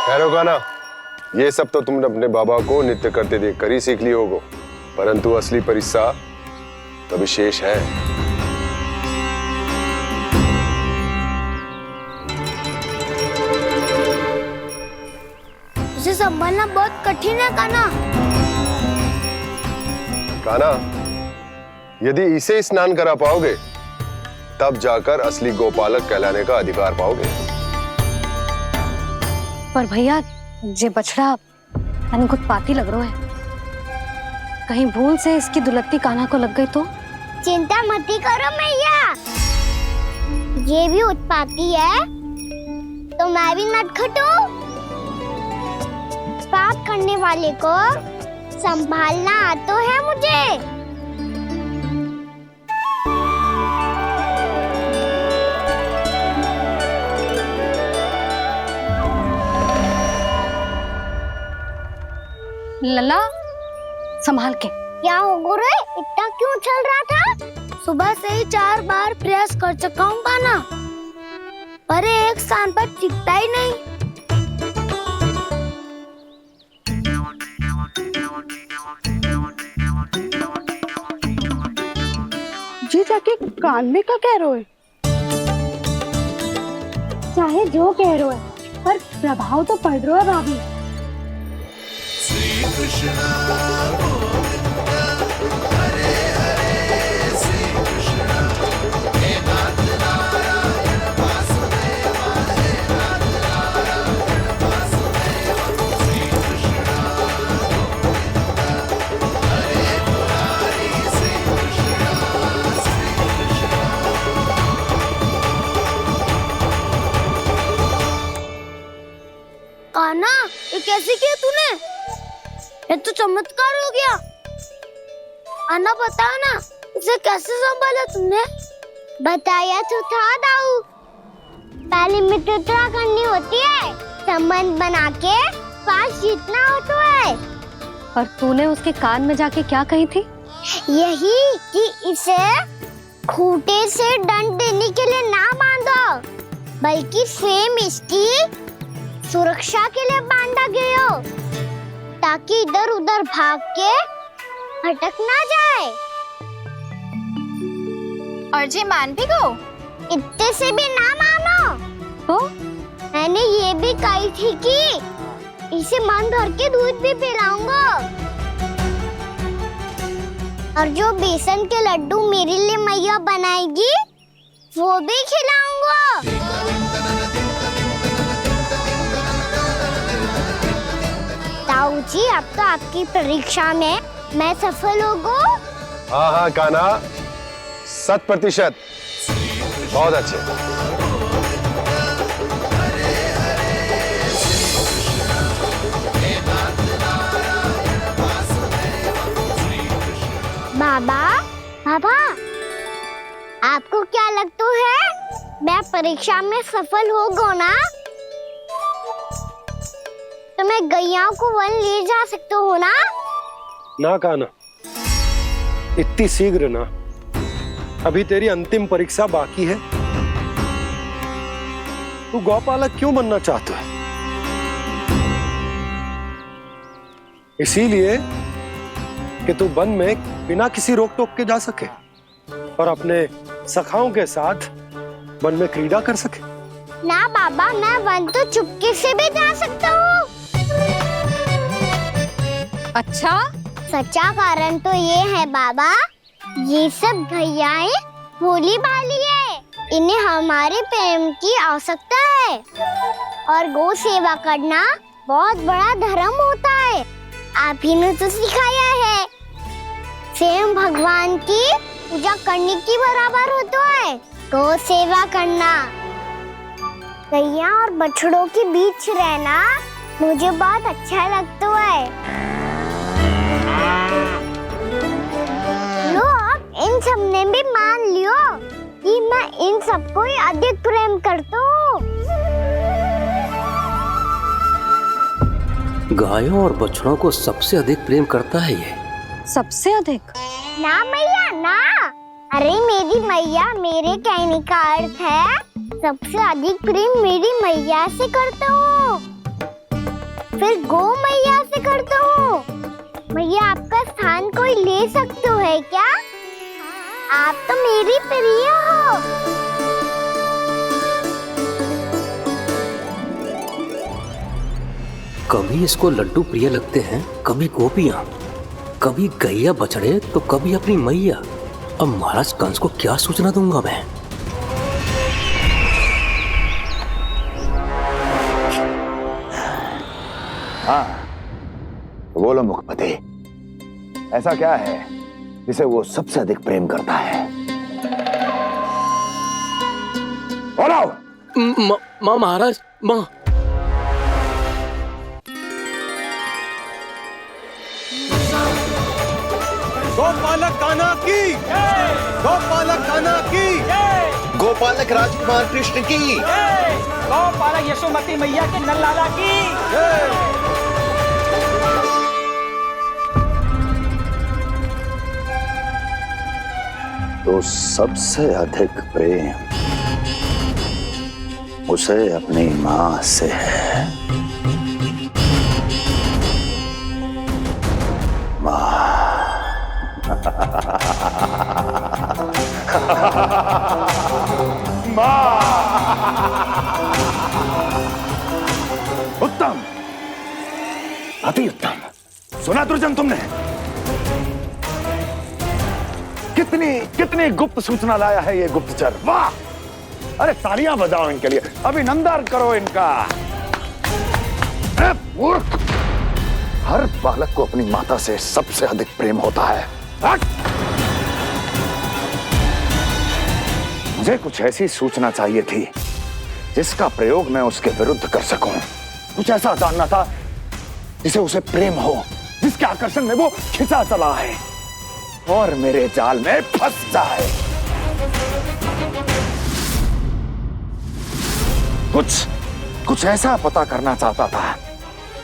ठहरो कान्हा, ये सब तो तुमने अपने बाबा को नृत्य करते देखकर ही सीख ली होगो, परंतु असली परिश्रम तो विशेष है। उसे संभालना बहुत कठिन है कान्हा। कान्हा, यदि इसे स्नान करा पाओगे तब जाकर असली गोपालक कहलाने का अधिकार पाओगे। पर भैया, ये बछड़ा कुछ पाती लग रहा है। कहीं भूल से इसकी दुलत्ती कान्हा को लग गई तो? चिंता मत करो मैया, ये भी उत्पाती है तो मैं भी नटखट हूँ। पाप करने वाले को संभालना आता है मुझे। लला संभाल के। क्या हो गुरु, इतना क्यों चल रहा था? सुबह से ही 4 बार प्रयास कर चुका हूँ कान्हा, पर एक स्थान पर टिकता ही नहीं। जी जाके कान में का कह रहे हो? चाहे जो कह रहे हो, पर प्रभाव तो पड़ रहा है भाभी। श्री कृष्ण गोविंद हरे हरे, श्री कृष्ण हे नाथ नारायण वासुदेव, हे नाथ नारायण वासुदेव, श्री कृष्ण गोविंद हरे मुरारी, श्री कृष्ण कान्हा, ये कैसे किया तूने? ये तो चमत्कार हो गया। अन्ना बता ना, इसे कैसे संभाला तुमने? बताया तो था दाऊ, पहले मित्रता करनी होती है, संबंध बना के पास जीतना होता है। और तूने उसके कान में जाके क्या कही थी? यही कि इसे खूंटे से दंड देने के लिए ना बांधो, बल्कि स्वयं इसकी सुरक्षा के लिए बांधा गया हो, ताकि इधर उधर भाग के भटक ना जाए। और जी मान भी गो? इतने से भी ना मानो। तो मैंने ये भी कही थी कि इसे मन भर के दूध भी पिलाऊंगा, और जो बेसन के लड्डू मेरे लिए मैया बनाएगी वो भी खिलाऊंगा। ताऊ जी, अब तो आपकी परीक्षा में मैं सफल होगा। हाँ हाँ कान्हा, 100%। बहुत अच्छे। बाबा, बाबा, आपको क्या लगता है मैं परीक्षा में सफल होगा ना? तो मैं गैया को वन ले जा सकता हूँ ना? ना कान्हा, इतनी शीघ्र ना, अभी तेरी अंतिम परीक्षा बाकी है। तू गौपालक क्यों बनना चाहता है? इसीलिए कि तू वन में बिना किसी रोक टोक के जा सके और अपने सखाओं के साथ वन में क्रीड़ा कर सके। ना बाबा, मैं वन तो चुपके से भी जा सकता हूँ। अच्छा? सच्चा कारण तो ये है बाबा, ये सब भैयाएं भोली भाली है, इन्हें हमारे प्रेम की आवश्यकता है, और गौ सेवा करना बहुत बड़ा धर्म होता है। आप ही ने तो सिखाया है, स्वयं भगवान की पूजा करने की बराबर होता है गौ सेवा करना। गैया और बछड़ों के बीच रहना मुझे बहुत अच्छा लगता है। लो, अब इन सब ने भी मान लियो कि मैं इन सबको ही अधिक प्रेम करता हूँ। गायों और बछड़ों को सबसे अधिक प्रेम करता है ये। सबसे अधिक? ना मैया ना, अरे मेरी मैया, मेरे कहने का अर्थ है सबसे अधिक प्रेम मेरी मैया से करता हूँ, फिर गौ मैया से करता हूँ। मैया, आपका स्थान कोई ले सकते है क्या? आप तो मेरी प्रिय हो। कभी इसको लड्डू प्रिय लगते हैं, कभी गोपियां, कभी गैया बछड़े, तो कभी अपनी मैया। अब महाराज कंस को क्या सूचना दूंगा मैं? हाँ, बोलो मुखपति, ऐसा क्या है जिसे वो सबसे अधिक प्रेम करता है? बोलो। माँ महाराज, माँ। गोपालक कान्हा की, गोपालक कान्हा की, गोपालक राजकुमार कृष्ण की, गोपालक यशोमती मैया के नल्लाला की। तो सबसे अधिक प्रेम उसे अपनी मां से है। मां। उत्तम, अति उत्तम। सुना दुर्जन तुमने? कितनी गुप्त सूचना लाया है ये गुप्तचर। वाह! अरे तालियां बजाओ इनके लिए, अभिनंदन करो इनका। अरे मूर्ख! हर बालक को अपनी माता से सबसे अधिक प्रेम होता है। मुझे कुछ ऐसी सूचना चाहिए थी जिसका प्रयोग मैं उसके विरुद्ध कर सकूं। कुछ ऐसा जानना था जिसे उसे प्रेम हो, जिसके आकर्षण में वो खिंचा चला है और मेरे जाल में फंस जाए। कुछ ऐसा पता करना चाहता था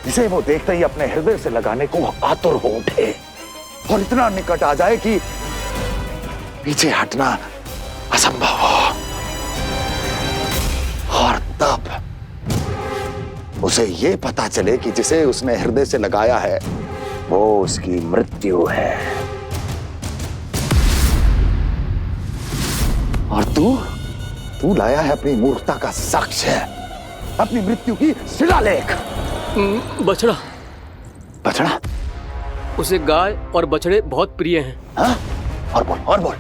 जिसे वो देखते ही अपने हृदय से लगाने को आतुर हो उठे और इतना निकट आ जाए कि पीछे हटना असंभव हो। और तब उसे ये पता चले कि जिसे उसने हृदय से लगाया है वो उसकी मृत्यु है। और तू लाया है अपनी मूर्खता का साक्ष्य, अपनी मृत्यु की शिलालेख। बछड़ा। बछड़ा? उसे गाय और बछड़े बहुत प्रिय हैं। हाँ? और बोल।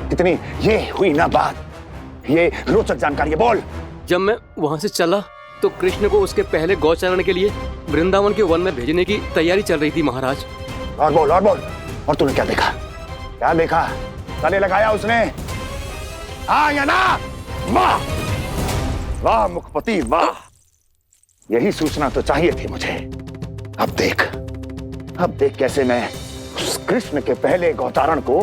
कितनी ये हुई ना बात, ये रोचक जानकारी है, बोल। जब मैं वहां से चला तो कृष्ण को उसके पहले गौचारण के लिए वृंदावन के वन में भेजने की तैयारी चल रही थी महाराज। और बोल। और तूने क्या देखा? गले लगाया उसने? हाँ या ना? वाह मुखपति वाह, यही सूचना तो चाहिए थी मुझे। अब देख कैसे मैं उस कृष्ण के पहले गौतारण को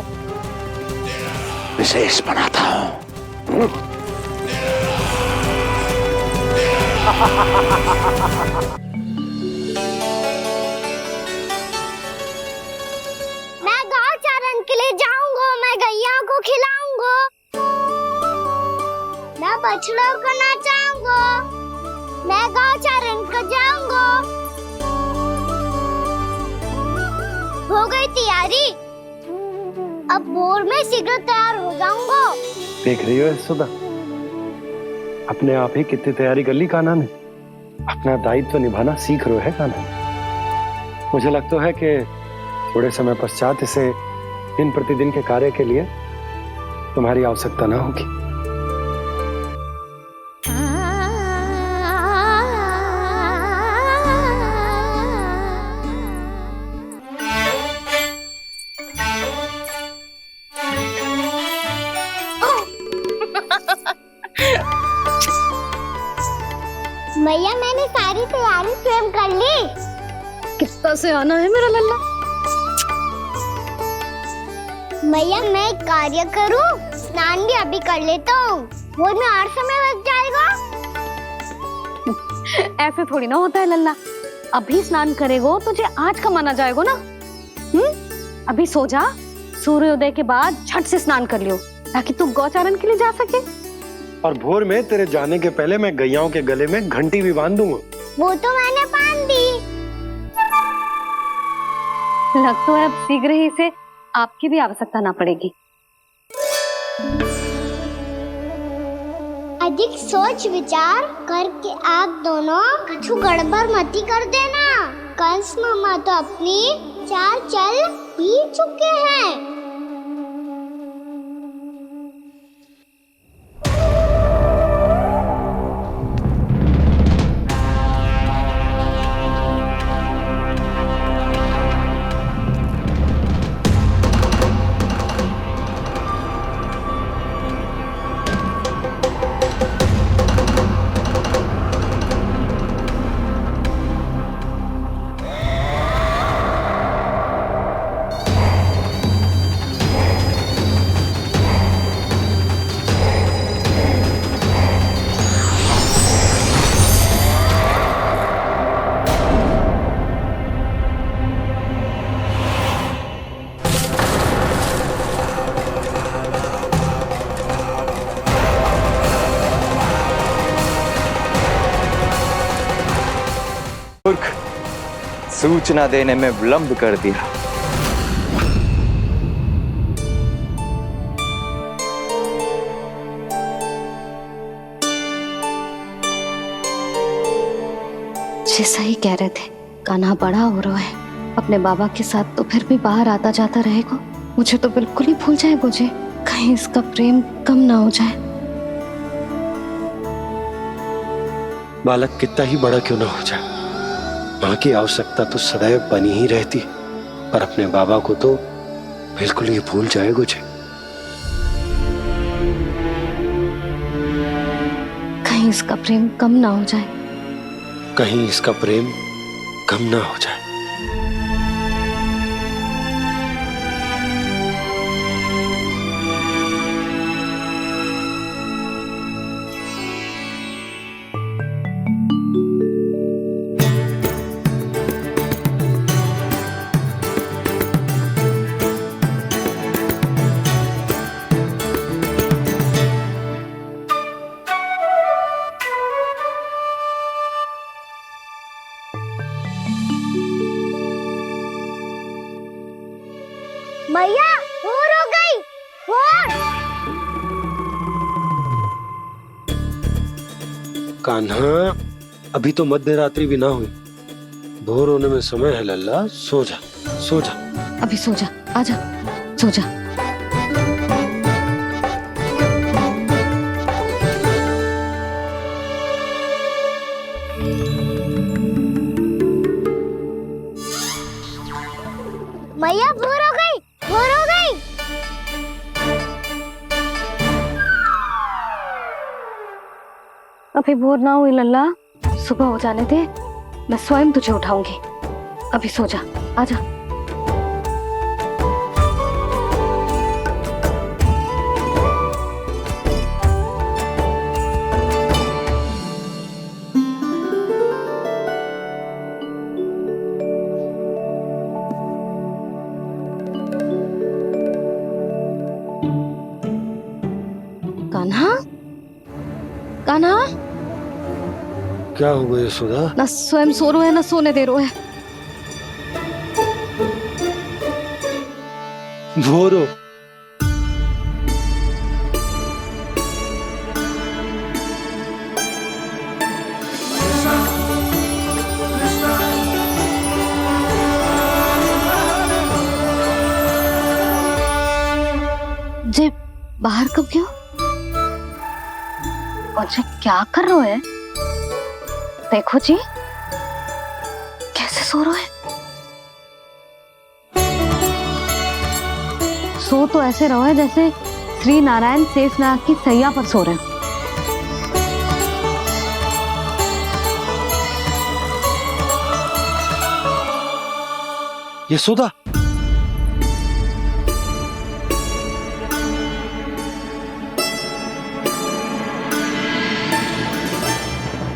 विशेष बनाता हूं। मैं गौचारण के लिए जाऊंगा, मैं गैया को खिलाऊंगा, मैं बछड़ों को नचाऊंगा, मैं गौचारण को जाऊंगा। हो गई तैयारी, अब भोर में शीघ्र तैयार हो जाऊंगा। देख रही हो यशोदा, अपने आप ही कितनी तैयारी कर ली कान्हा ने। अपना दायित्व निभाना सीख रहे है कान्हा। मुझे लगता है कि थोड़े समय पश्चात इसे दिन प्रतिदिन के कार्य के लिए तुम्हारी आवश्यकता ना होगी। मैया मैंने सारी तैयारी स्वयं कर ली। कितना से आना है मेरा लल्ला? मैया मैं एक कार्य करूं, स्नान भी अभी कर लेता हूँ, वो में और समय लग जाएगा। ऐसे थोड़ी ना होता है लल्ला, अभी स्नान करेगो तुझे आज कमाना जाएगो ना। अभी सो जा, सूर्योदय के बाद झट से स्नान कर लियो ताकि तू गौचारण के लिए जा सके। और भोर में तेरे जाने के पहले मैं गैयाओं के गले में घंटी भी बांध दूंगा। वो तो मैंने बांध दी। लग तो है अब शीघ्र ही से आपकी भी आवश्यकता ना पड़ेगी। अधिक सोच विचार करके आप दोनों कछु गड़बड़ मती कर देना। कंस मामा तो अपनी चाल चल ही चुके हैं। सूचना देने में विलंब कर दिया। जैसा ही कह रहे थे, कान्हा बड़ा हो रहा है अपने बाबा के साथ, तो फिर भी बाहर आता जाता रहेगा। मुझे तो बिल्कुल ही भूल जाए मुझे, कहीं इसका प्रेम कम ना हो जाए। बालक कितना ही बड़ा क्यों ना हो जाए, माँ की आवश्यकता तो सदैव बनी ही रहती, पर अपने बाबा को तो बिल्कुल ही भूल जाए मुझे। कहीं इसका प्रेम कम ना हो जाए, कहीं इसका प्रेम कम ना हो जाए। मैया भोर हो गई, भोर। कान्हा, अभी तो मध्य रात्रि भी ना हुई, भोर होने में समय है लल्ला। सो जा, सो जा। अभी सो जा, आजा, सो जा। मैया भोर हो गई, भोर हो गई। अभी भोर ना हुई लल्ला, सुबह हो जाने दे, मैं स्वयं तुझे उठाऊंगी। अभी सो जा, आजा। कान्हा, कान्हा, क्या हो गया सुधा? ना स्वयं सो रो है ना सोने दे रो है। भोरो, जे बाहर कब गयो? और जे क्या कर रहे है? देखो जी, कैसे सो रहे है। सो तो ऐसे रहो है जैसे श्री नारायण शेषनाग की सैया पर सो रहे हैं। यशोदा,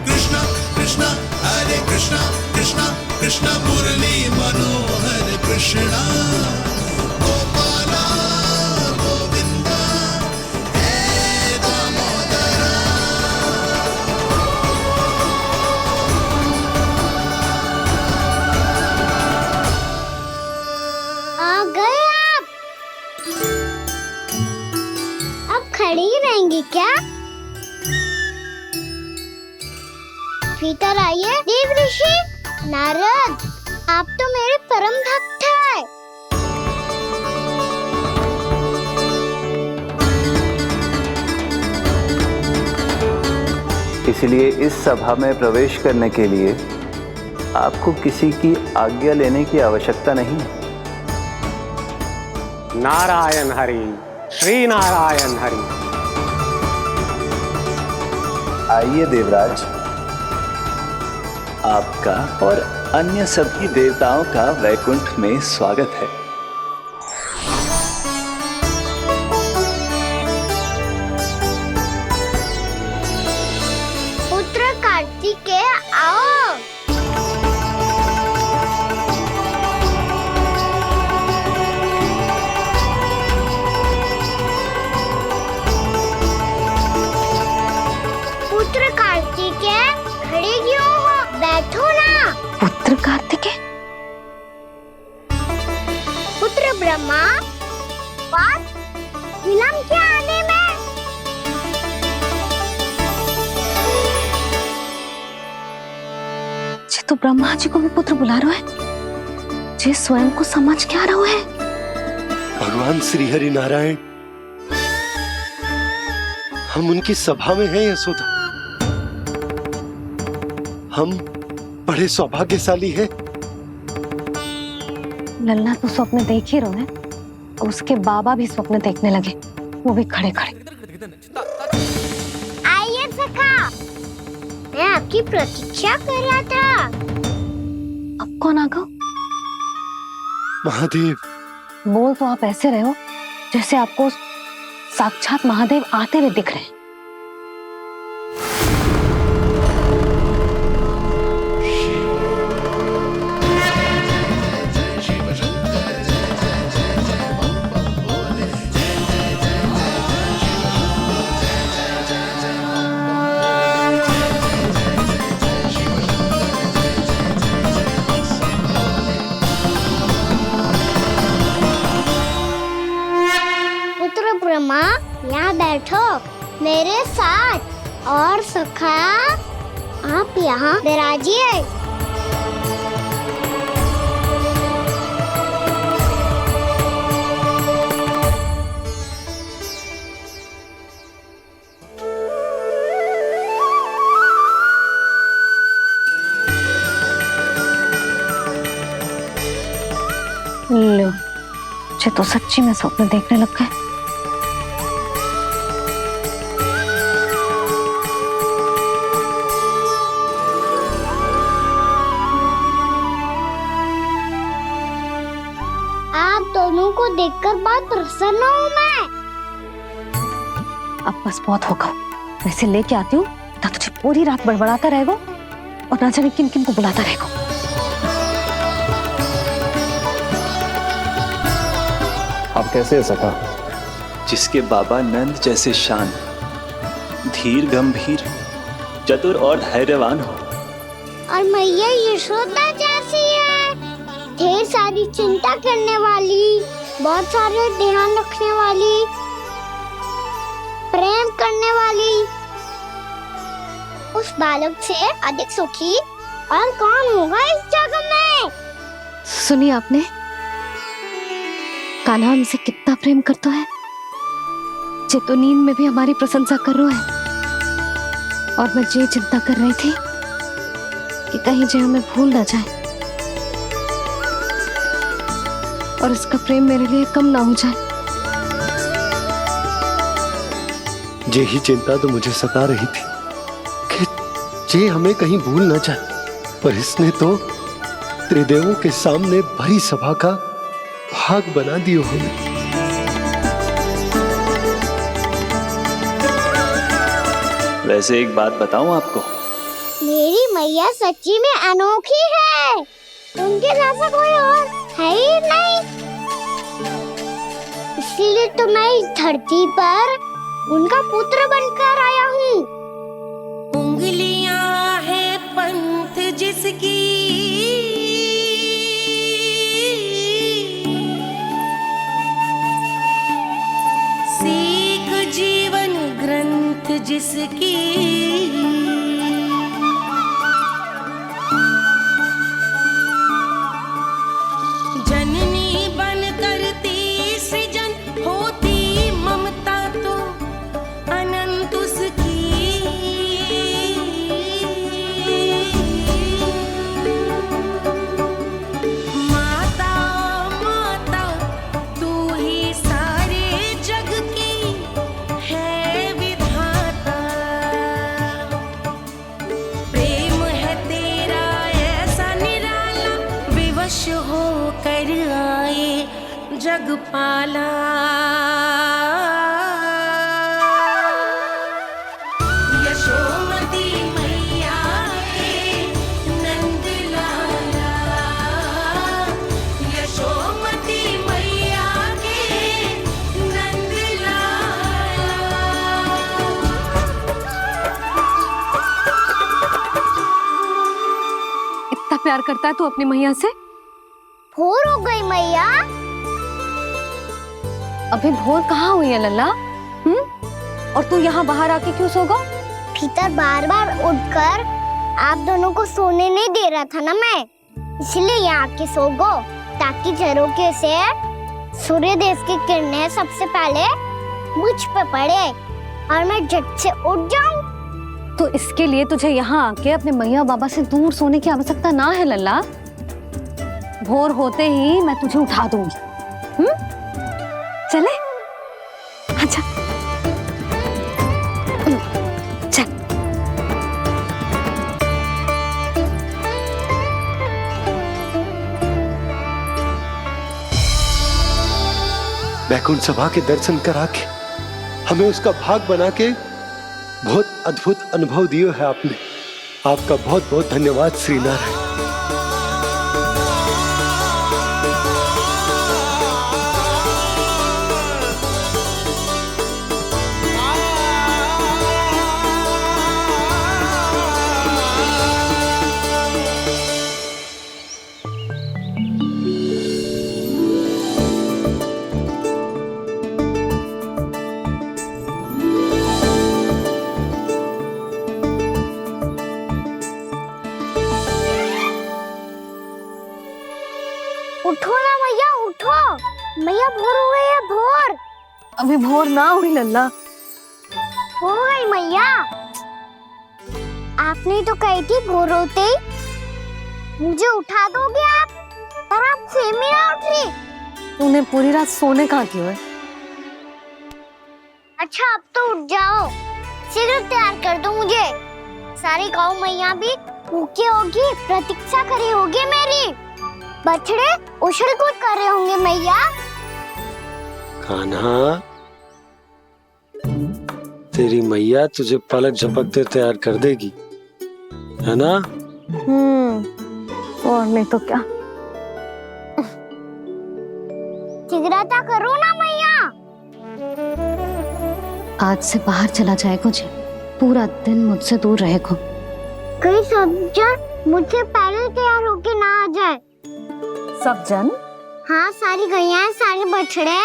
कृष्णा कृष्णा हरे कृष्णा कृष्णा कृष्णा मुरली मनोहर कृष्णा गोपाला गोविंदा हे दामोदरा। आ गए आप। अब खड़ी ही रहेंगी क्या? भीतर आइए। देव ऋषि नारद, आप तो मेरे परम भक्त हैं। इसलिए इस सभा में प्रवेश करने के लिए आपको किसी की आज्ञा लेने की आवश्यकता नहीं है। नारायण हरि, श्री नारायण हरि। आइए देवराज, आपका और अन्य सभी देवताओं का वैकुंठ में स्वागत है। पुत्र कार्तिकेय आओ। पुत्र कार्तिकेय, खड़े क्यों हो? बैठो ना। पुत्र कार्तिकेय, ब्रह्मा, बात विलंब के आने में। ये तो ब्रह्मा जी को भी पुत्र बुला रहा है। ये स्वयं को समझ क्या रहा है? भगवान श्री हरि नारायण, हम उनकी सभा में हैं यशोदा। हम बड़े सौभाग्यशाली हैं। लल्ला तो स्वप्न देख ही रहे हैं, और उसके बाबा भी स्वप्न देखने लगे, वो भी खड़े खड़े। आइए सखा, मैं आपकी प्रतीक्षा कर रहा था। अब कौन आ गया? महादेव। बोल तो आप ऐसे रहे हो जैसे आपको साक्षात महादेव आते हुए दिख रहे हैं। ब्रह्मा, यहाँ बैठो मेरे साथ, और सखा आप यहाँ विराजिए। लो, ये तो सच्ची में स्वप्न देखने लग गए। दोनों को देखकर बहुत प्रसन्न हूँ मैं। अब बस बहुत होगा, वैसे लेके आती हूँ, तो तुझे पूरी रात बड़बड़ाता रहेगा और ना जाने किन किन को बुलाता रहेगा। आप कैसे है सखा? जिसके बाबा नंद जैसे शांत, धीर गंभीर, चतुर और धैर्यवान हो, और मैया यशोदा जैसी है, ढेर सारी चिंता करने वाली, बहुत सारे ध्यान रखने वाली, प्रेम करने वाली। उस बालक से अधिक सुखी और कौन होगा इस जग में? सुनिए आपने, कान्हा हमसे कितना प्रेम करता है। जे तो नींद में भी हमारी प्रशंसा कर रहा है, और मैं ये चिंता कर रही थी कि कहीं जे हमें भूल ना जाए और इसका प्रेम मेरे लिए कम ना हो जाए। यही चिंता तो मुझे सता रही थी कि जे हमें कहीं भूल ना जाए, पर इसने तो त्रिदेवों के सामने भरी सभा का भाग बना दियो हमें। वैसे एक बात बताऊं आपको, मेरी मैया सच्ची में अनोखी है, उनके जैसा कोई और है ही नहीं। इसीलिए तो मैं इस धरती पर उनका पुत्र बनकर आया हूँ। उंगलियां है पंथ जिसकी, सीख जीवन ग्रंथ जिसकी, जननी बन करती सृजन होती ममता तो अनंत उसकी। माता माता तू ही सारे जग की है विधाता, प्रेम है तेरा ऐसा निराला, विवश हो कर आए जग पाला। यशोमती मैया के नंद लाला, यशोमती मैया के नंद लाला। इतना प्यार करता है तू अपनी मैया से? भूल हो गई मैया, अभी भोर कहाँ हुई है लल्ला? और तू यहाँ बाहर आके क्यों सो गो? पीटर बार बार उठकर आप दोनों को सोने नहीं दे रहा था ना मैं, इसलिए यहाँ आके सो गो, ताकि झरोखे से सूर्य देव की किरणें सबसे पहले मुझ पे पड़े और मैं झट से उठ जाऊं। तो इसके लिए तुझे यहाँ आके अपने मैया बाबा से दूर सोने की आवश्यकता ना है लल्ला। भोर होते ही मैं तुझे उठा दूंगी। चले? अच्छा चल। बैकुंठ सभा के दर्शन करा के हमें उसका भाग बना के बहुत अद्भुत अनुभव दिए है आपने। आपका बहुत बहुत धन्यवाद श्री नारायण। उठो ना मैया, उठो। मैया भोर हो गई है, भोर। अभी भोर ना हुई लल्ला। हो गई मैया। आपने तो कही थी भोर होते ही मुझे उठा दोगे आप, पर आप सेम ही ना उठ रही। तूने पूरी रात सोने कहाँ की है? अच्छा अब तो उठ जाओ, शीघ्र तैयार कर दो मुझे। सारी गाँव मैया भी भूखी होगी, प्रतीक्षा करी होगी मेरी। बछड़े उछल कूद कर रहे होंगे मैया। कान्हा, तेरी मैया तुझे पलक झपकते तैयार कर देगी, है ना? और नहीं तो क्या। शीघ्रता करो ना मैया। आज से बाहर चला जाएगा जी, पूरा दिन मुझसे दूर रहेगा। कहीं सब जन मुझसे पहले तैयार होके ना आ जाए। सब जन? हाँ, सारी गैया, सारे बछड़े,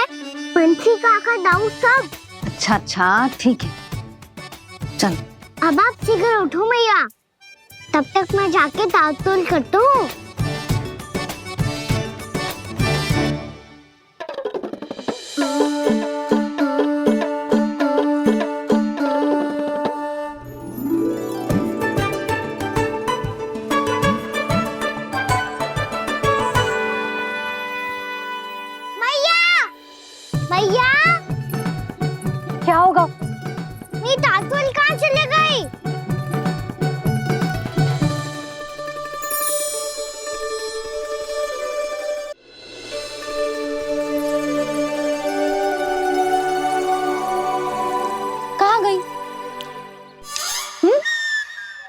पंछी, काका, दाऊ सब। अच्छा अच्छा ठीक है, चल। अब आप शीघ्र उठो मैया, तब तक मैं जाके ताल-तोल करता हूँ। मैया, क्या होगा? मेरी ताल-तोल कहाँ चले गई? कहाँ गई?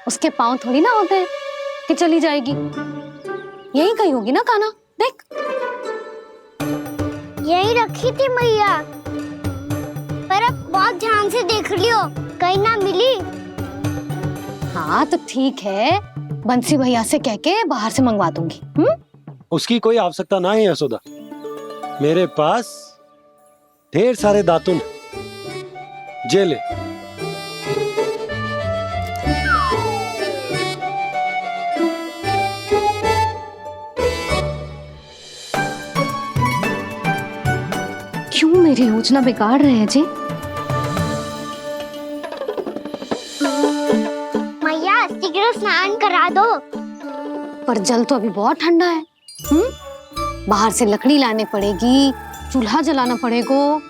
उसके पाँव थोड़ी ना होते हैं कि चली जाएगी। यही कहीं होगी ना कान्हा, देख। यही रखी थी मैया, पर अब बहुत ध्यान से देख लियो, कहीं ना मिली। हाँ तो ठीक है, बंसी भैया से कह के बाहर से मंगवा दूंगी। उसकी कोई आवश्यकता ना है यशोदा, मेरे पास ढेर सारे दातुन। जे ले। क्यों मेरी योजना बिगाड़ रहे हैं जी? मैया शीघ्र स्नान करा दो। पर जल तो अभी बहुत ठंडा है। बाहर से लकड़ी लाने पड़ेगी, चूल्हा जलाना पड़ेगा।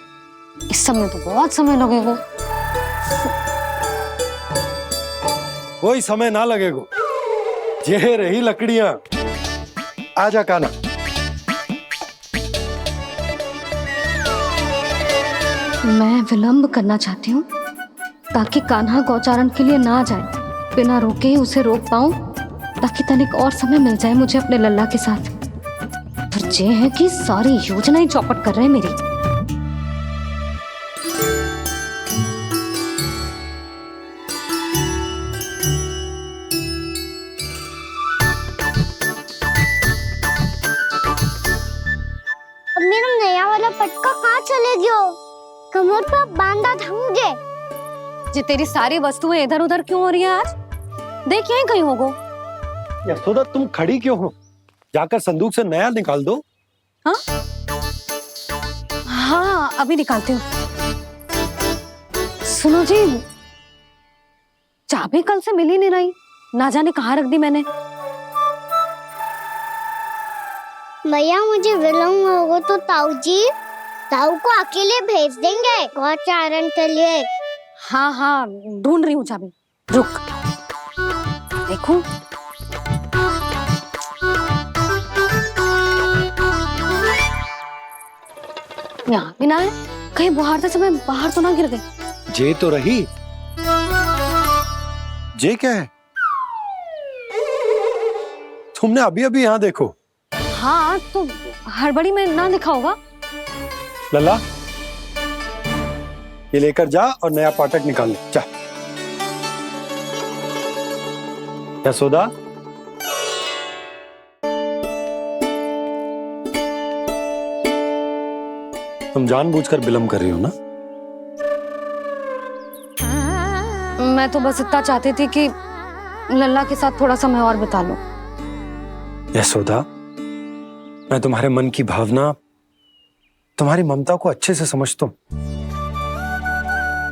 इस सब में तो बहुत समय लगेगा। कोई समय ना लगेगा, ये रही लकड़ियां। आजा कान्हा। मैं विलंब करना चाहती हूँ ताकि कान्हा गौचारण के लिए ना जाए। बिना रोके ही उसे रोक पाऊं, ताकि तनिक और समय मिल जाए मुझे अपने लल्ला के साथ। पर ये है कि सारी योजना ही चौपट कर रहे हैं मेरी। अब मेरा नया नया वाला पटका कहाँ चले गयो? कमर पर बांधा था मुझे। जे तेरी सारी वस्तुएं इधर उधर क्यों हो रही हैं आज? देख यहीं कहीं होगो। यशोदा तुम खड़ी क्यों हो? जाकर संदूक से नया निकाल दो। हाँ हाँ अभी निकालती हूँ। सुनो जी, चाबी कल से मिल ही नहीं रही, ना जाने कहाँ रख दी मैंने। भैया मुझे विलम्ब होगा तो ताऊ को अकेले भेज देंगे गौचारण के लिए। हाँ हाँ ढूंढ रही हूँ चाबी, रुक। देखूं यहाँ भी ना है, कहीं बुहारते समय बाहर तो ना गिर गई। जे तो रही। जे क्या है? तुमने अभी अभी यहाँ देखो। हाँ तो हड़बड़ी में ना दिखा होगा। लल्ला ये लेकर जा और नया पाठक निकाल ले जा। यशोदा तुम जानबूझकर विलम्ब कर रही हो ना? मैं तो बस इतना चाहती थी कि लल्ला के साथ थोड़ा समय और बिता लो। यशोदा मैं तुम्हारे मन की भावना, तुम्हारी ममता को अच्छे से समझता हूं,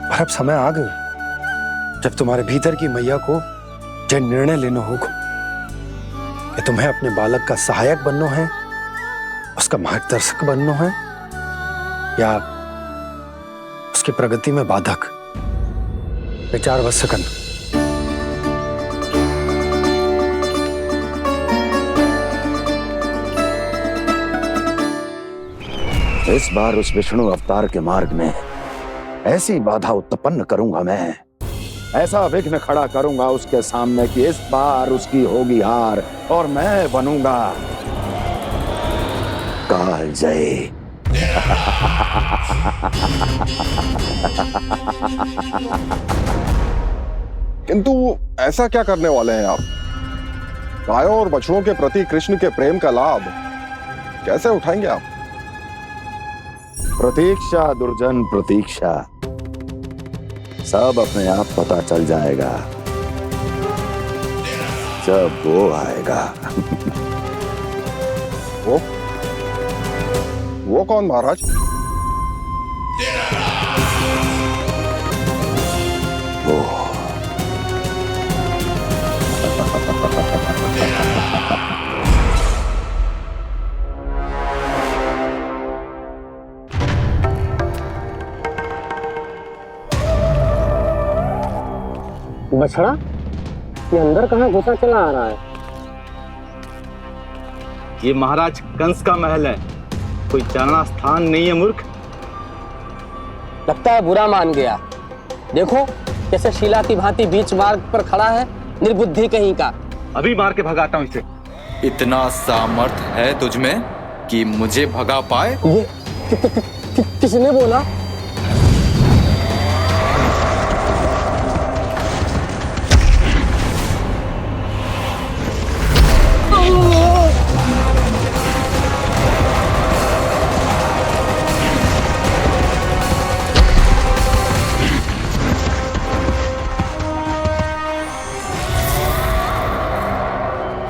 पर अब समय आ गया जब तुम्हारे भीतर की मैया को जो निर्णय लेना होगा कि तुम्हें अपने बालक का सहायक बनना है, उसका मार्गदर्शक बनना है, या उसकी प्रगति में बाधक। विचार अवश्य करना। इस बार उस विष्णु अवतार के मार्ग में ऐसी बाधा उत्पन्न करूंगा मैं, ऐसा विघ्न खड़ा करूंगा उसके सामने कि इस बार उसकी होगी हार और मैं बनूंगा कालजयी। किंतु ऐसा क्या करने वाले हैं आप? गायों और बछड़ों के प्रति कृष्ण के प्रेम का लाभ कैसे उठाएंगे आप? प्रतीक्षा दुर्जन प्रतीक्षा, सब अपने आप पता चल जाएगा जब वो आएगा। वो कौन महाराज? वो बछड़ा ये अंदर कहाँ घुसा चला आ रहा है? ये महाराज कंस का महल है, कोई जाना स्थान नहीं है मूर्ख। लगता है बुरा मान गया। देखो कैसे शीला की भांति बीच मार्ग पर खड़ा है, निर्बुद्धि कहीं का। अभी मार के भगाता हूँ इसे। इतना सामर्थ है तुझमें कि मुझे भगा पाए? ये किसने बोला?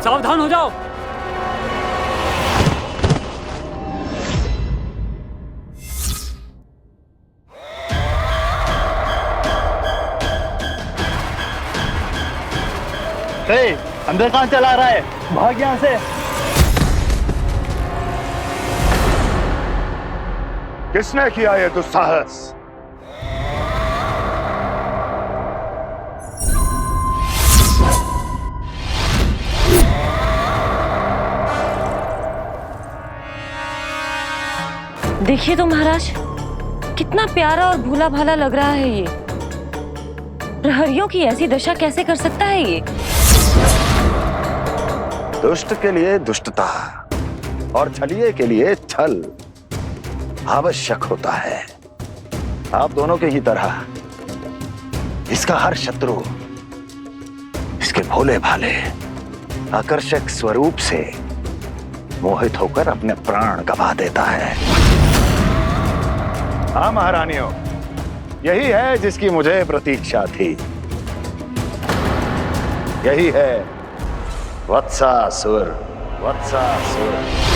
सावधान हो जाओ। अंदर कहाँ चला रहा है? भाग यहाँ से। किसने किया ये दुस्साहस? देखिए तो महाराज, कितना प्यारा और भोला भाला लग रहा है ये। प्रहरियों की ऐसी दशा कैसे कर सकता है ये? दुष्ट के लिए दुष्टता और छलिए के लिए छल आवश्यक होता है। आप दोनों के ही तरह इसका हर शत्रु इसके भोले भाले आकर्षक स्वरूप से मोहित होकर अपने प्राण गंवा देता है। हाँ महारानियों, यही है जिसकी मुझे प्रतीक्षा थी। यही है वत्सासुर। वत्सासुर।